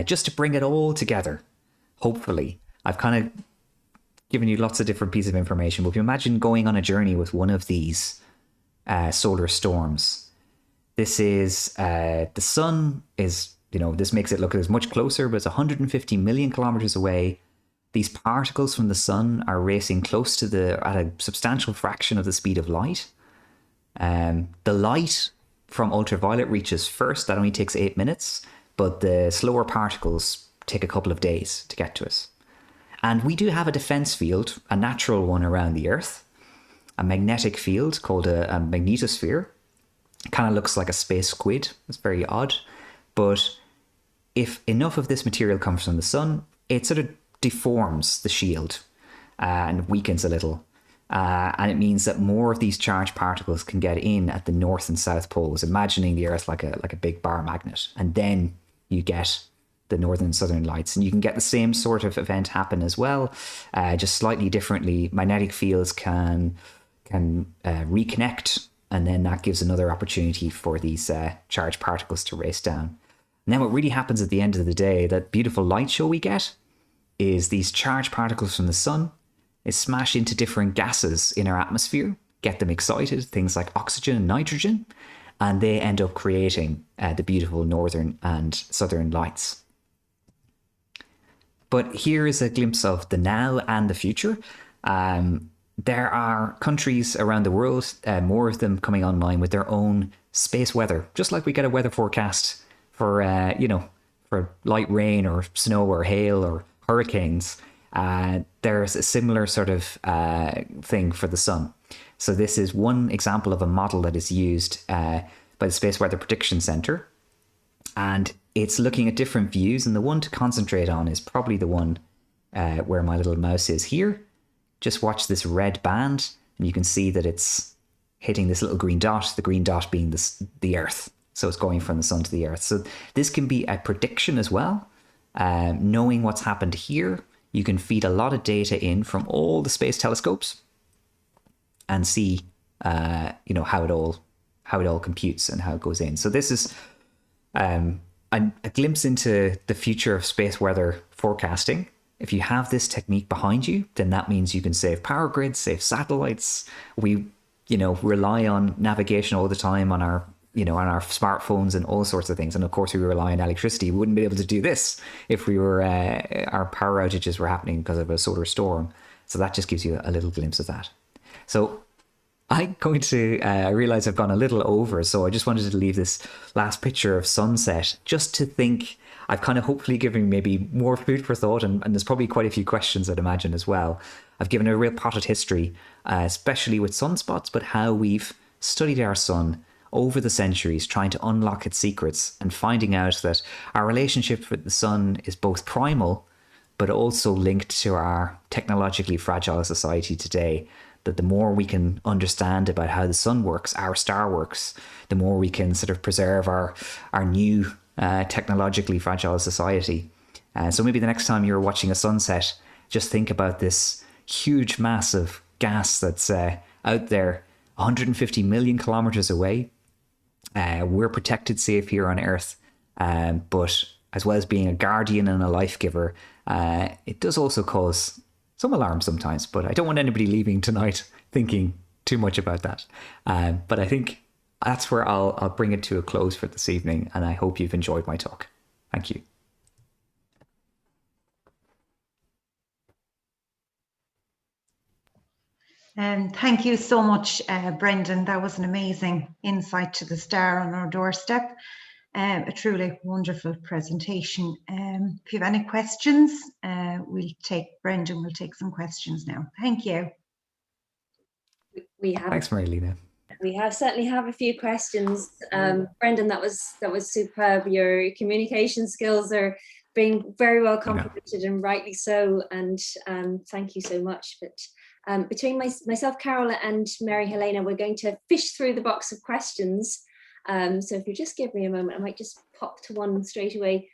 just to bring it all together. Hopefully, I've kind of given you lots of different pieces of information. But if you imagine going on a journey with one of these solar storms, this is, the sun is, this makes it look as much closer, but it's 150 million kilometers away. These particles from the sun are racing close to at a substantial fraction of the speed of light. The light from ultraviolet reaches first. That only takes 8 minutes, but the slower particles take a couple of days to get to us. And we do have a defense field, a natural one around the Earth, a magnetic field called a magnetosphere. Kind of looks like a space squid. It's very odd. But if enough of this material comes from the sun, it sort of deforms the shield and weakens a little. And it means that more of these charged particles can get in at the north and south poles, imagining the Earth like a big bar magnet. And then you get the northern and southern lights. And you can get the same sort of event happen as well, just slightly differently. Magnetic fields can reconnect, and then that gives another opportunity for these charged particles to race down. And then what really happens at the end of the day, that beautiful light show we get, is these charged particles from the sun is smash into different gases in our atmosphere, get them excited, things like oxygen and nitrogen, and they end up creating the beautiful northern and southern lights. But here is a glimpse of the now and the future. There are countries around the world, more of them coming online with their own space weather, just like we get a weather forecast for, for light rain or snow or hail or hurricanes. There's a similar sort of thing for the sun. So this is one example of a model that is used by the Space Weather Prediction Center. And it's looking at different views. And the one to concentrate on is probably the one where my little mouse is here. Just watch this red band, and you can see that it's hitting this little green dot, the green dot being the Earth. So it's going from the sun to the Earth. So this can be a prediction as well. Knowing what's happened here, you can feed a lot of data in from all the space telescopes and see, how it all computes and how it goes in. So this is a glimpse into the future of space weather forecasting. If you have this technique behind you, then that means you can save power grids, save satellites. We, rely on navigation all the time on our smartphones and all sorts of things. And of course, we rely on electricity. We wouldn't be able to do this if our power outages were happening because of a solar storm. So that just gives you a little glimpse of that. So I'm going to, I realize I've gone a little over. So I just wanted to leave this last picture of sunset just to think. I've kind of hopefully given maybe more food for thought, and there's probably quite a few questions I'd imagine as well. I've given a real potted history, especially with sunspots, but how we've studied our sun over the centuries, trying to unlock its secrets and finding out that our relationship with the sun is both primal, but also linked to our technologically fragile society today. That the more we can understand about how the sun works, our star works, the more we can sort of preserve our new technologically fragile society. So maybe the next time you're watching a sunset, just think about this huge mass of gas that's out there 150 million kilometers away. We're protected safe here on Earth, but as well as being a guardian and a life giver, it does also cause some alarm sometimes, but I don't want anybody leaving tonight thinking too much about that. But I think that's where I'll bring it to a close for this evening, and I hope you've enjoyed my talk. Thank you. Thank you so much, Brendan. That was an amazing insight to the star on our doorstep. A truly wonderful presentation. If you have any questions, Brendan will take some questions now. Thank you. Thanks, Marilena. We certainly have a few questions. Brendan, that was superb. Your communication skills are being very well complimented, and rightly so. And thank you so much. But between myself, Carola, and Mary Helena, we're going to fish through the box of questions. So if you just give me a moment, I might just pop to one straight away.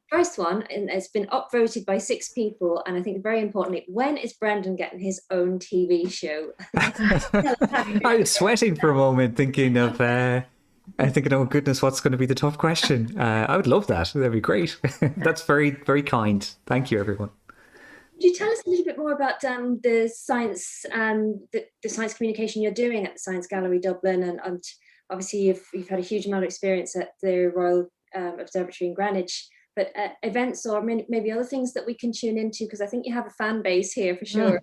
First one, and it's been upvoted by 6 people, and I think very importantly, when is Brendan getting his own TV show? I was sweating for a moment, thinking, oh goodness, what's going to be the tough question? I would love that. That'd be great. That's very, very kind. Thank you, everyone. Could you tell us a little bit more about the science, the science communication you're doing at the Science Gallery Dublin, and obviously you've had a huge amount of experience at the Royal Observatory in Greenwich, but events or maybe other things that we can tune into, because I think you have a fan base here for sure.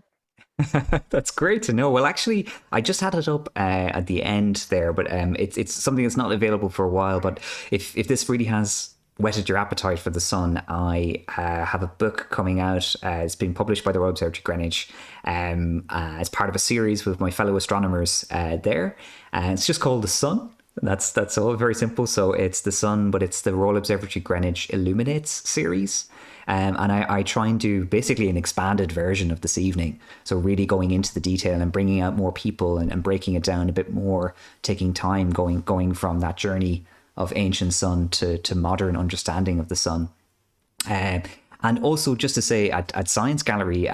That's great to know. Well, actually, I just had it up at the end there, but it's something that's not available for a while. But if this really has whetted your appetite for the sun, I have a book coming out. It's been published by the Royal Observatory Greenwich as part of a series with my fellow astronomers there. It's just called The Sun. That's all, very simple. So it's the sun, but it's the Royal Observatory Greenwich Illuminates series. And I try and do basically an expanded version of this evening. So really going into the detail and bringing out more people and breaking it down a bit more, taking time going from that journey of ancient sun to modern understanding of the sun. And also just to say at Science Gallery,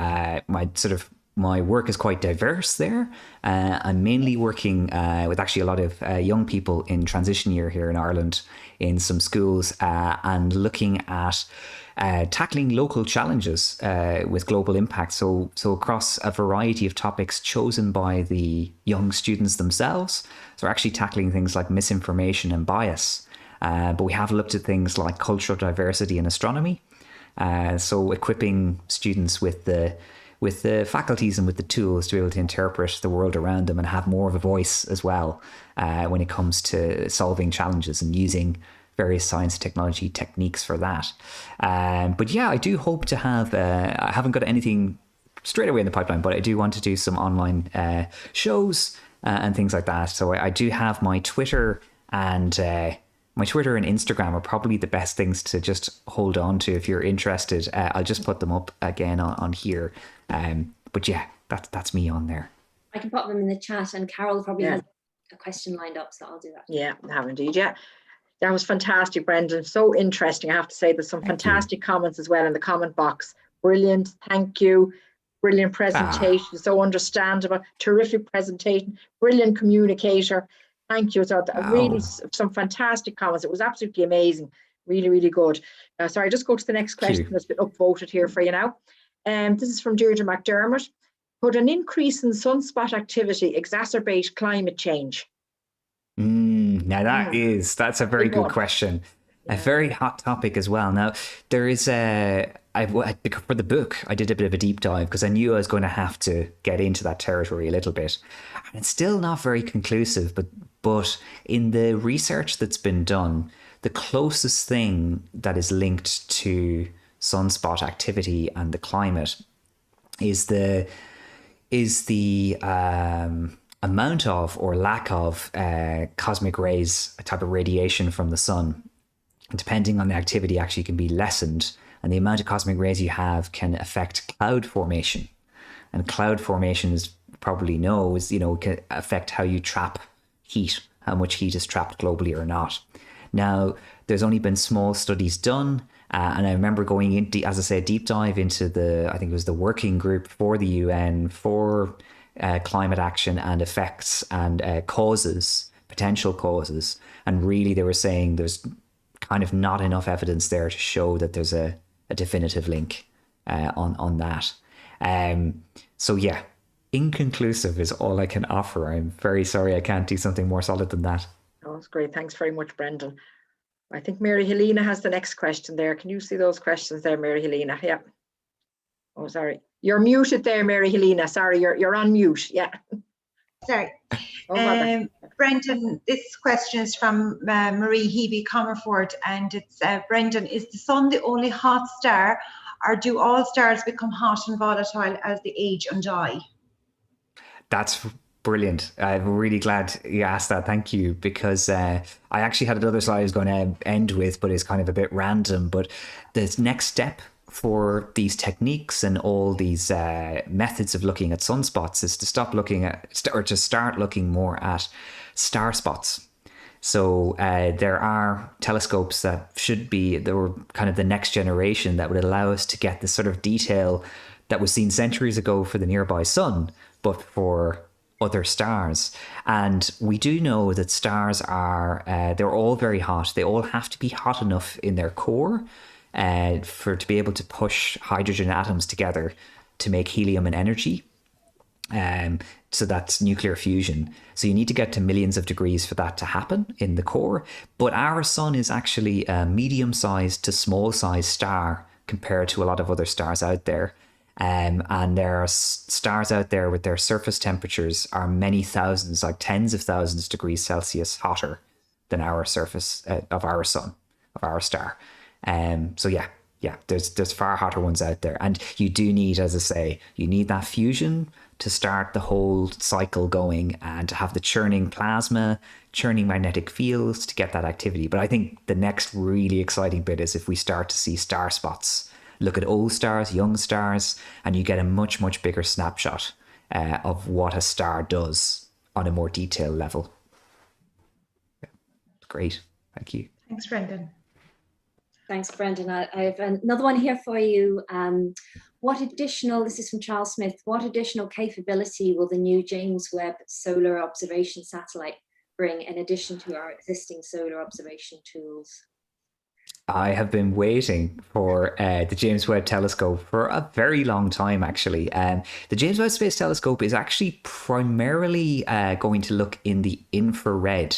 my work is quite diverse there. I'm mainly working with actually a lot of young people in transition year here in Ireland in some schools and looking at tackling local challenges with global impact. So across a variety of topics chosen by the young students themselves. So we're actually tackling things like misinformation and bias. But we have looked at things like cultural diversity in astronomy. So equipping students with the faculties and with the tools to be able to interpret the world around them and have more of a voice as well when it comes to solving challenges and using various science and technology techniques for that. But yeah, I do hope to have, I haven't got anything straight away in the pipeline, but I do want to do some online shows and things like that. So I do have my Twitter and Instagram are probably the best things to just hold on to if you're interested. I'll just put them up again on here. But yeah, that's me on there. I can pop them in the chat, and Carol probably has a question lined up, so I'll do that. Yeah, I have indeed. Yeah, that was fantastic, Brendan. So interesting. I have to say there's some fantastic comments as well in the comment box. Brilliant. Thank you. Brilliant presentation. So understandable. Terrific presentation. Brilliant communicator. Thank you. So really some fantastic comments. It was absolutely amazing. Really, really good. Sorry, just go to the next question that's been upvoted here for you now. This is from Deirdre McDermott. Could an increase in sunspot activity exacerbate climate change? Now that's a very good question. A very hot topic as well. Now, there is for the book, I did a bit of a deep dive because I knew I was going to have to get into that territory a little bit. And it's still not very conclusive, but in the research that's been done, the closest thing that is linked to sunspot activity and the climate is the amount of or lack of cosmic rays, a type of radiation from the sun. Depending on the activity, actually can be lessened, and the amount of cosmic rays you have can affect cloud formation. And cloud formation, as you probably know, can affect how you trap heat, how much heat is trapped globally or not. Now, there's only been small studies done, and I remember going into, as I said, deep dive into I think it was the working group for the UN for climate action and effects and potential causes. And really they were saying there's kind of not enough evidence there to show that there's a definitive link on that. So yeah, inconclusive is all I can offer. I'm very sorry I can't do something more solid than that. Oh, that's great. Thanks very much, Brendan. I think Mary Helena has the next question there. Can you see those questions there, Mary Helena? Yeah. Oh, sorry. You're muted there, Mary Helena. Sorry, you're on mute. Yeah. Sorry. Oh, Brendan, this question is from Marie Hebe Comerford, and it's Brendan, is the sun the only hot star, or do all stars become hot and volatile as they age and die? That's brilliant. I'm really glad you asked that. Thank you, because I actually had another slide I was going to end with, but it's kind of a bit random. But the next step for these techniques and all these methods of looking at sunspots is to stop looking at, or to start looking more at star spots. So there are telescopes that were kind of the next generation that would allow us to get the sort of detail that was seen centuries ago for the nearby sun, but for other stars. And we do know that stars are, they're all very hot. They all have to be hot enough in their core to be able to push hydrogen atoms together to make helium and energy. So that's nuclear fusion. So you need to get to millions of degrees for that to happen in the core. But our sun is actually a medium-sized to small-sized star compared to a lot of other stars out there. And there are stars out there with their surface temperatures are many thousands, like tens of thousands of degrees Celsius hotter than our surface of our sun, of our star. So yeah, there's far hotter ones out there. And you do need, as I say, you need that fusion to start the whole cycle going and to have the churning plasma, churning magnetic fields to get that activity. But I think the next really exciting bit is if we start to see star spots. Look at old stars, young stars, and you get a much, much bigger snapshot of what a star does on a more detailed level. Yeah, great. Thank you. Thanks, Brendan. Thanks, Brendan. I have another one here for you. This is from Charles Smith, what additional capability will the new James Webb Solar Observation Satellite bring in addition to our existing solar observation tools? I have been waiting for the James Webb Telescope for a very long time, actually. The James Webb Space Telescope is actually primarily going to look in the infrared,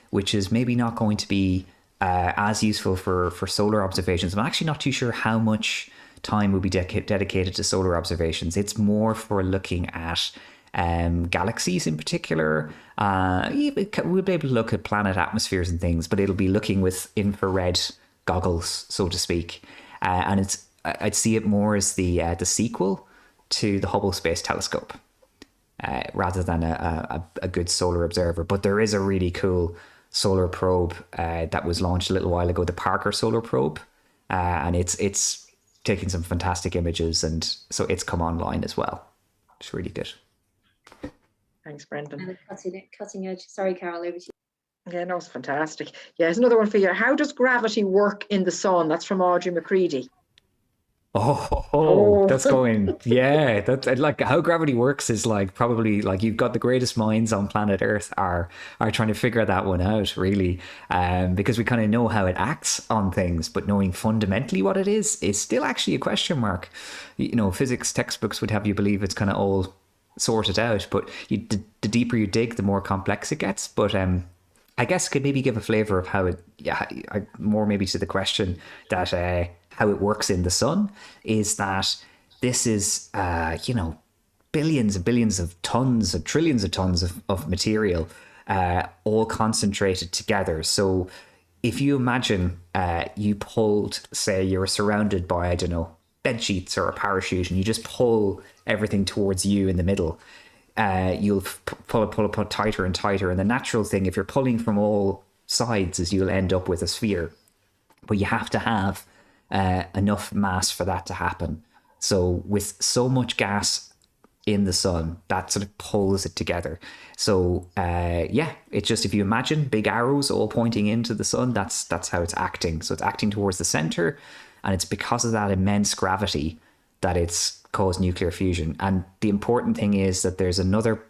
which is maybe not going to be as useful for solar observations. I'm actually not too sure how much time will be dedicated to solar observations. It's more for looking at galaxies in particular. We'll be able to look at planet atmospheres and things, but it'll be looking with infrared goggles, so to speak. And I'd see it more as the sequel to the Hubble Space Telescope, rather than a good solar observer. But there is a really cool solar probe that was launched a little while ago, the Parker Solar Probe, and it's taking some fantastic images, and so it's come online as well. It's really good. Thanks, Brendan. Cutting edge. Sorry, Carol, over to you. Yeah, no, it's fantastic. Yeah, there's another one for you. How does gravity work in the sun? That's from Audrey McCready. That's going, yeah, that's like how gravity works is like probably like you've got the greatest minds on planet Earth are trying to figure that one out, really, because we kind of know how it acts on things, but knowing fundamentally what it is still actually a question mark. You know, physics textbooks would have you believe it's kind of all sorted out, but the deeper you dig, the more complex it gets. But I guess could maybe give a flavor of how it, more maybe to the question that how it works in the sun is that this is, billions and billions of tons and trillions of tons of material all concentrated together. So if you imagine you pulled, say you were surrounded by, I don't know, bed sheets or a parachute, and you just pull everything towards you in the middle, you'll pull tighter and tighter. And the natural thing, if you're pulling from all sides, is you'll end up with a sphere. But you have to have enough mass for that to happen. So with so much gas in the sun, that sort of pulls it together. So it's just, if you imagine big arrows all pointing into the sun, that's how it's acting. So it's acting towards the center, and it's because of that immense gravity that it's caused nuclear fusion. And the important thing is that there's another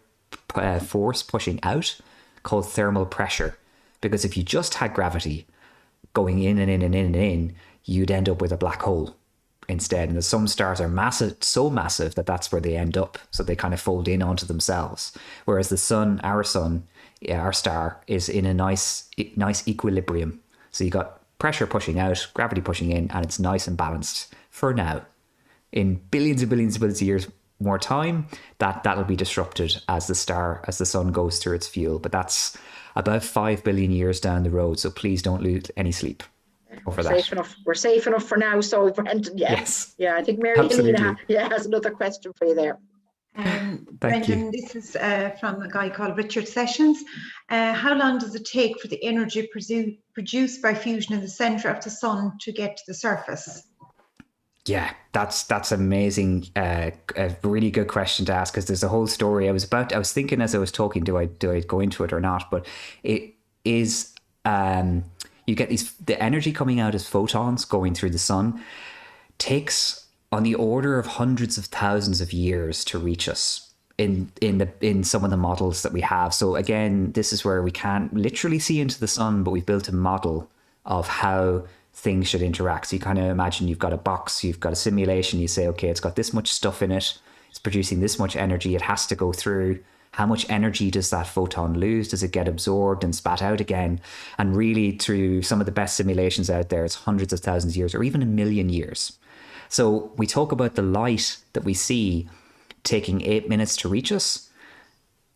force pushing out called thermal pressure, because if you just had gravity going in and in and in and in, you'd end up with a black hole instead. And some stars are massive, so massive that that's where they end up. So they kind of fold in onto themselves. Whereas the sun, our sun, our star is in a nice equilibrium. So you got pressure pushing out, gravity pushing in, and it's nice and balanced for now. In billions and billions and billions of years more time, that'll be disrupted as the sun goes through its fuel. But that's about 5 billion years down the road. So please don't lose any sleep over that. Safe enough. We're safe enough for now. So Brendan, Yes. Yeah, I think Mary Helena has another question for you there. Brendan, this is from a guy called Richard Sessions. How long does it take for the energy produced by fusion in the center of the sun to get to the surface? Yeah, that's amazing. A really good question to ask, because there's a whole story. I was thinking as I was talking, do I go into it or not? But it is you get the energy coming out as photons going through the sun takes on the order of hundreds of thousands of years to reach us in some of the models that we have. So again, this is where we can't literally see into the sun, but we've built a model of how things should interact. So you kind of imagine you've got a box, you've got a simulation, you say, okay, it's got this much stuff in it, it's producing this much energy, it has to go through. How much energy does that photon lose? Does it get absorbed and spat out again? And really, through some of the best simulations out there, it's hundreds of thousands of years or even 1 million years. So we talk about the light that we see taking 8 minutes to reach us.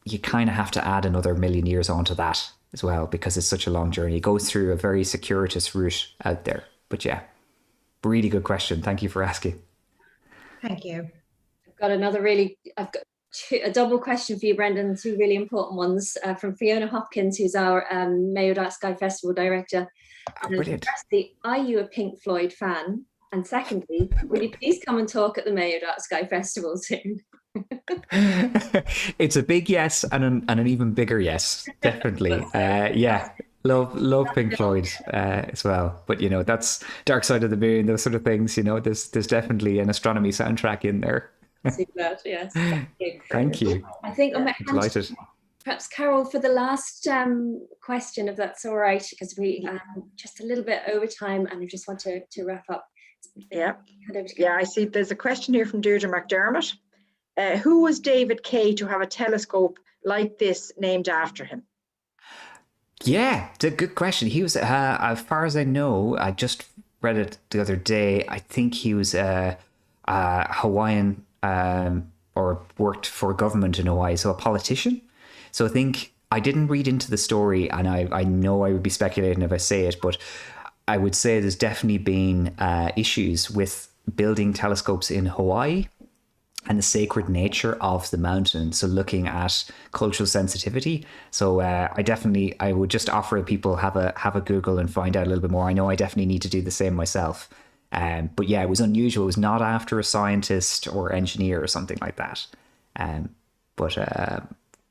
You kind of have to add another 1 million years onto that as well, because it's such a long journey. It goes through a very circuitous route out there. But yeah, really good question. Thank you for asking. Thank you. I've got a double question for you, Brendan, 2 really important ones from Fiona Hopkins, who's our Mayo Dark Sky Festival director. Brilliant. Firstly, are you a Pink Floyd fan? And secondly, will you please come and talk at the Mayo Dark Sky Festival soon? It's a big yes and an even bigger yes, definitely. Yeah, love Pink Floyd as well. But that's Dark Side of the Moon, those sort of things. There's definitely an astronomy soundtrack in there. See that, yes. Thank you. I think I'm delighted. Perhaps Carol for the last question, if that's all right, because we just a little bit over time, and I just want to wrap up. Yeah, I see there's a question here from Deirdre McDermott. Who was David Kay to have a telescope like this named after him? Yeah, it's a good question. He was, as far as I know, I just read it the other day, I think he was a Hawaiian or worked for government in Hawaii, so a politician. So I think I didn't read into the story, and I know I would be speculating if I say it, but I would say there's definitely been issues with building telescopes in Hawaii and the sacred nature of the mountain. So looking at cultural sensitivity. So I would just offer people have a Google and find out a little bit more. I know I definitely need to do the same myself. But yeah, it was unusual. It was not after a scientist or engineer or something like that. But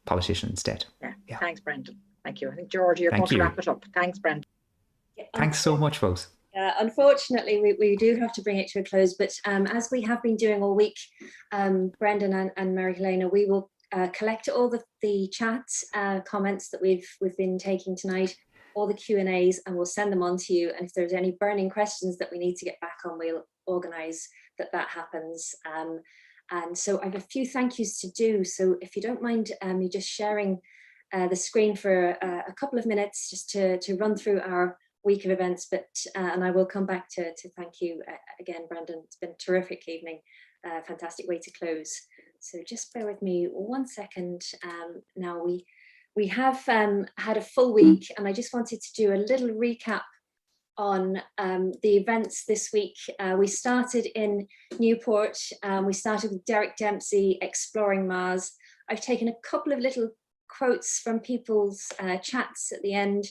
politician instead. Yeah. Thanks, Brendan. Thank you. I think, George, you're going to wrap it up. Thanks, Brendan. Thanks so much, folks. Unfortunately, we do have to bring it to a close, but as we have been doing all week, Brendan and Mary Helena, we will collect all the chat comments that we've been taking tonight, all the Q&As, and we'll send them on to you. And if there's any burning questions that we need to get back on, we'll organise that happens. And so I have a few thank yous to do. So if you don't mind me just sharing the screen for a couple of minutes, just to run through our week of events, but and I will come back to thank you again, Brendan. It's been a terrific evening, fantastic way to close. So just bear with me 1 second. Now we have had a full week, and I just wanted to do a little recap on the events this week. We started in Newport. We started with Derek Dempsey exploring Mars. I've taken a couple of little quotes from people's chats at the end.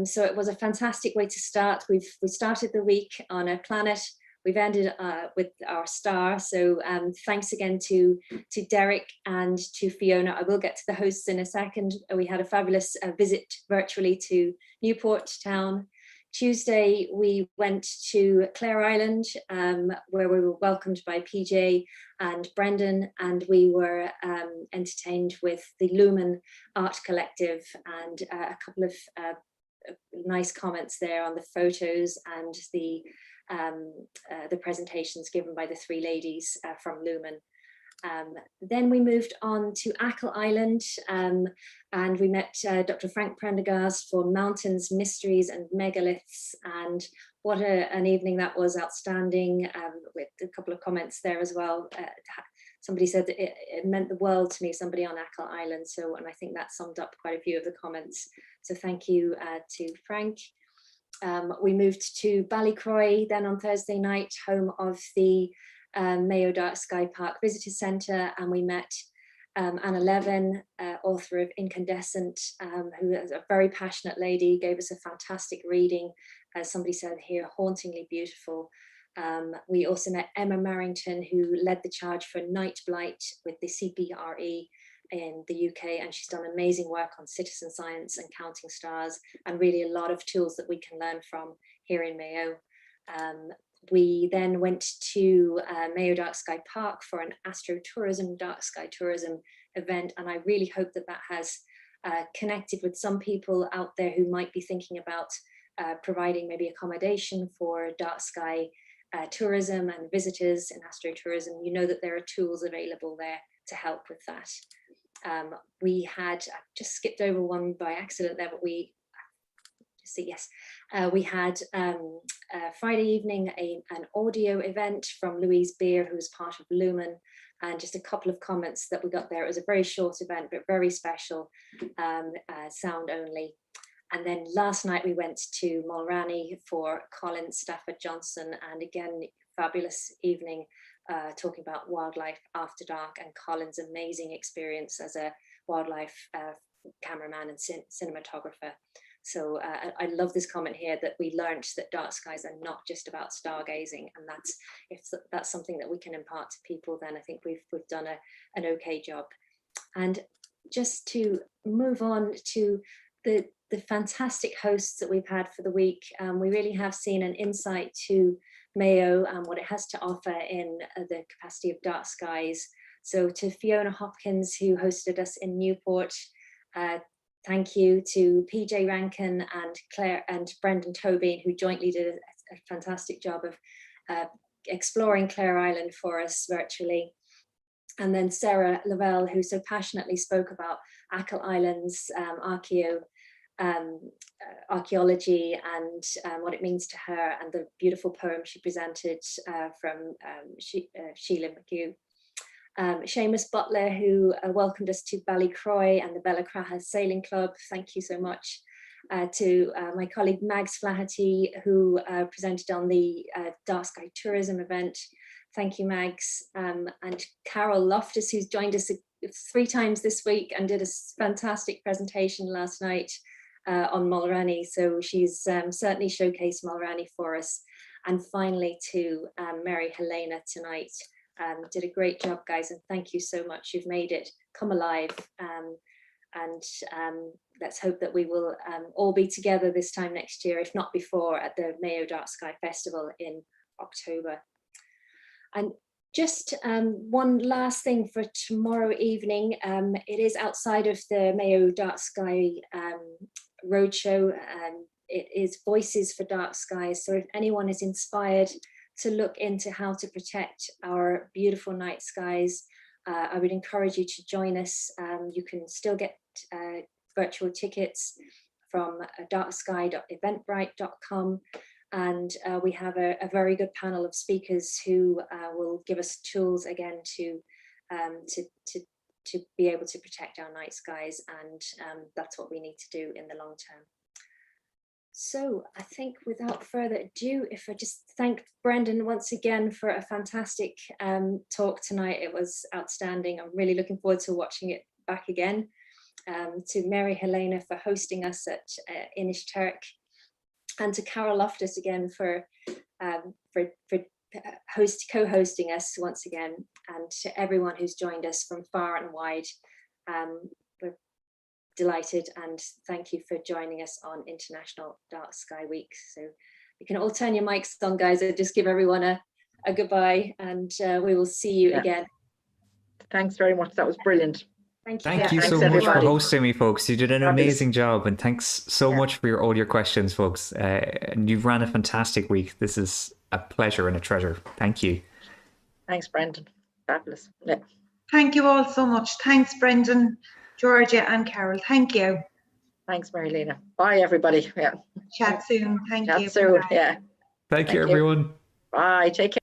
So it was a fantastic way to start. We started the week on a planet. We've ended with our star. So thanks again to Derek and to Fiona. I will get to the hosts in a second. We had a fabulous visit virtually to Newport town. Tuesday, we went to Clare Island, where we were welcomed by PJ and Brendan, and we were entertained with the Lumen Art Collective, and a couple of nice comments there on the photos and the presentations given by the three ladies from Lumen. Then we moved on to Achill Island, and we met Dr. Frank Prendergast for Mountains, Mysteries and Megaliths. And what an evening that was, outstanding, with a couple of comments there as well. Somebody said that it meant the world to me, somebody on Achill Island. So, and I think that summed up quite a few of the comments. So thank you to Frank. We moved to Ballycroy then on Thursday night, home of the Mayo Dark Sky Park Visitor Centre, and we met Analemma, author of Incandescent, who is a very passionate lady, gave us a fantastic reading, as somebody said here, hauntingly beautiful. We also met Emma Marrington, who led the charge for Night Blight with the CPRE in the UK, and she's done amazing work on citizen science and counting stars, and really a lot of tools that we can learn from here in Mayo. We then went to Mayo Dark Sky Park for an astrotourism, dark sky tourism event, and I really hope that that has connected with some people out there who might be thinking about providing maybe accommodation for dark sky tourism and visitors in astrotourism. You know that there are tools available there to help with that. We had, I just skipped over one by accident there, but we had Friday evening an audio event from Louise Beer, who was part of Lumen, and just a couple of comments that we got there. It was a very short event, but very special, sound only. And then last night we went to Mulranny for Colin Stafford Johnson, and again, fabulous evening, talking about wildlife after dark and Colin's amazing experience as a wildlife cameraman and cinematographer. So I love this comment here that we learned that dark skies are not just about stargazing, and if that's something that we can impart to people, then I think we've done an okay job. And just to move on to the fantastic hosts that we've had for the week, we really have seen an insight to Mayo and what it has to offer in the capacity of dark skies. So to Fiona Hopkins, who hosted us in Newport, thank you to PJ Rankin and Claire and Brendan Tobin, who jointly did a fantastic job of exploring Clare Island for us virtually. And then Sarah Lavelle, who so passionately spoke about Achill Island's archaeology and what it means to her, and the beautiful poem she presented from Sheila McHugh. Seamus Butler, who welcomed us to Ballycroy and the Bellacraha Sailing Club. Thank you so much. To my colleague Mags Flaherty, who presented on the Dark Sky Tourism event. Thank you, Mags. And Carol Loftus, who's joined us 3 times this week and did a fantastic presentation last night on Mulranny. So she's certainly showcased Mulranny for us. And finally to Mary Helena tonight. Did a great job, guys, and thank you so much. You've made it come alive, and let's hope that we will all be together this time next year, if not before, at the Mayo Dark Sky Festival in October. And just one last thing for tomorrow evening. It is outside of the Mayo Dark Sky Roadshow. It is Voices for Dark Skies. So if anyone is inspired to look into how to protect our beautiful night skies, I would encourage you to join us. You can still get virtual tickets from darksky.eventbrite.com, and we have a very good panel of speakers who will give us tools again to be able to protect our night skies, and that's what we need to do in the long term. So I think without further ado, if I just thank Brendan once again for a fantastic talk tonight. It was outstanding. I'm really looking forward to watching it back again. To Mary Helena for hosting us at Inishturk, and to Carol Loftus again for co-hosting us once again, and to everyone who's joined us from far and wide. We're delighted, and thank you for joining us on International Dark Sky Week. So you can all turn your mics on, guys, and just give everyone a goodbye, and we will see you again. Thanks very much. That was brilliant. Thank you so much for hosting me, folks. You did an amazing job, and thanks so much for all your questions, folks. And you've ran a fantastic week. This is a pleasure and a treasure. Thank you. Thanks, Brendan. Fabulous. Yeah. Thank you all so much. Thanks, Brendan, Georgia, and Carol. Thank you. Thanks, Marilena. Bye, everybody. Yeah. Chat soon. Thank you. Chat soon. Bye. Yeah. Thank you, Thank you. everyone. Bye. Take care.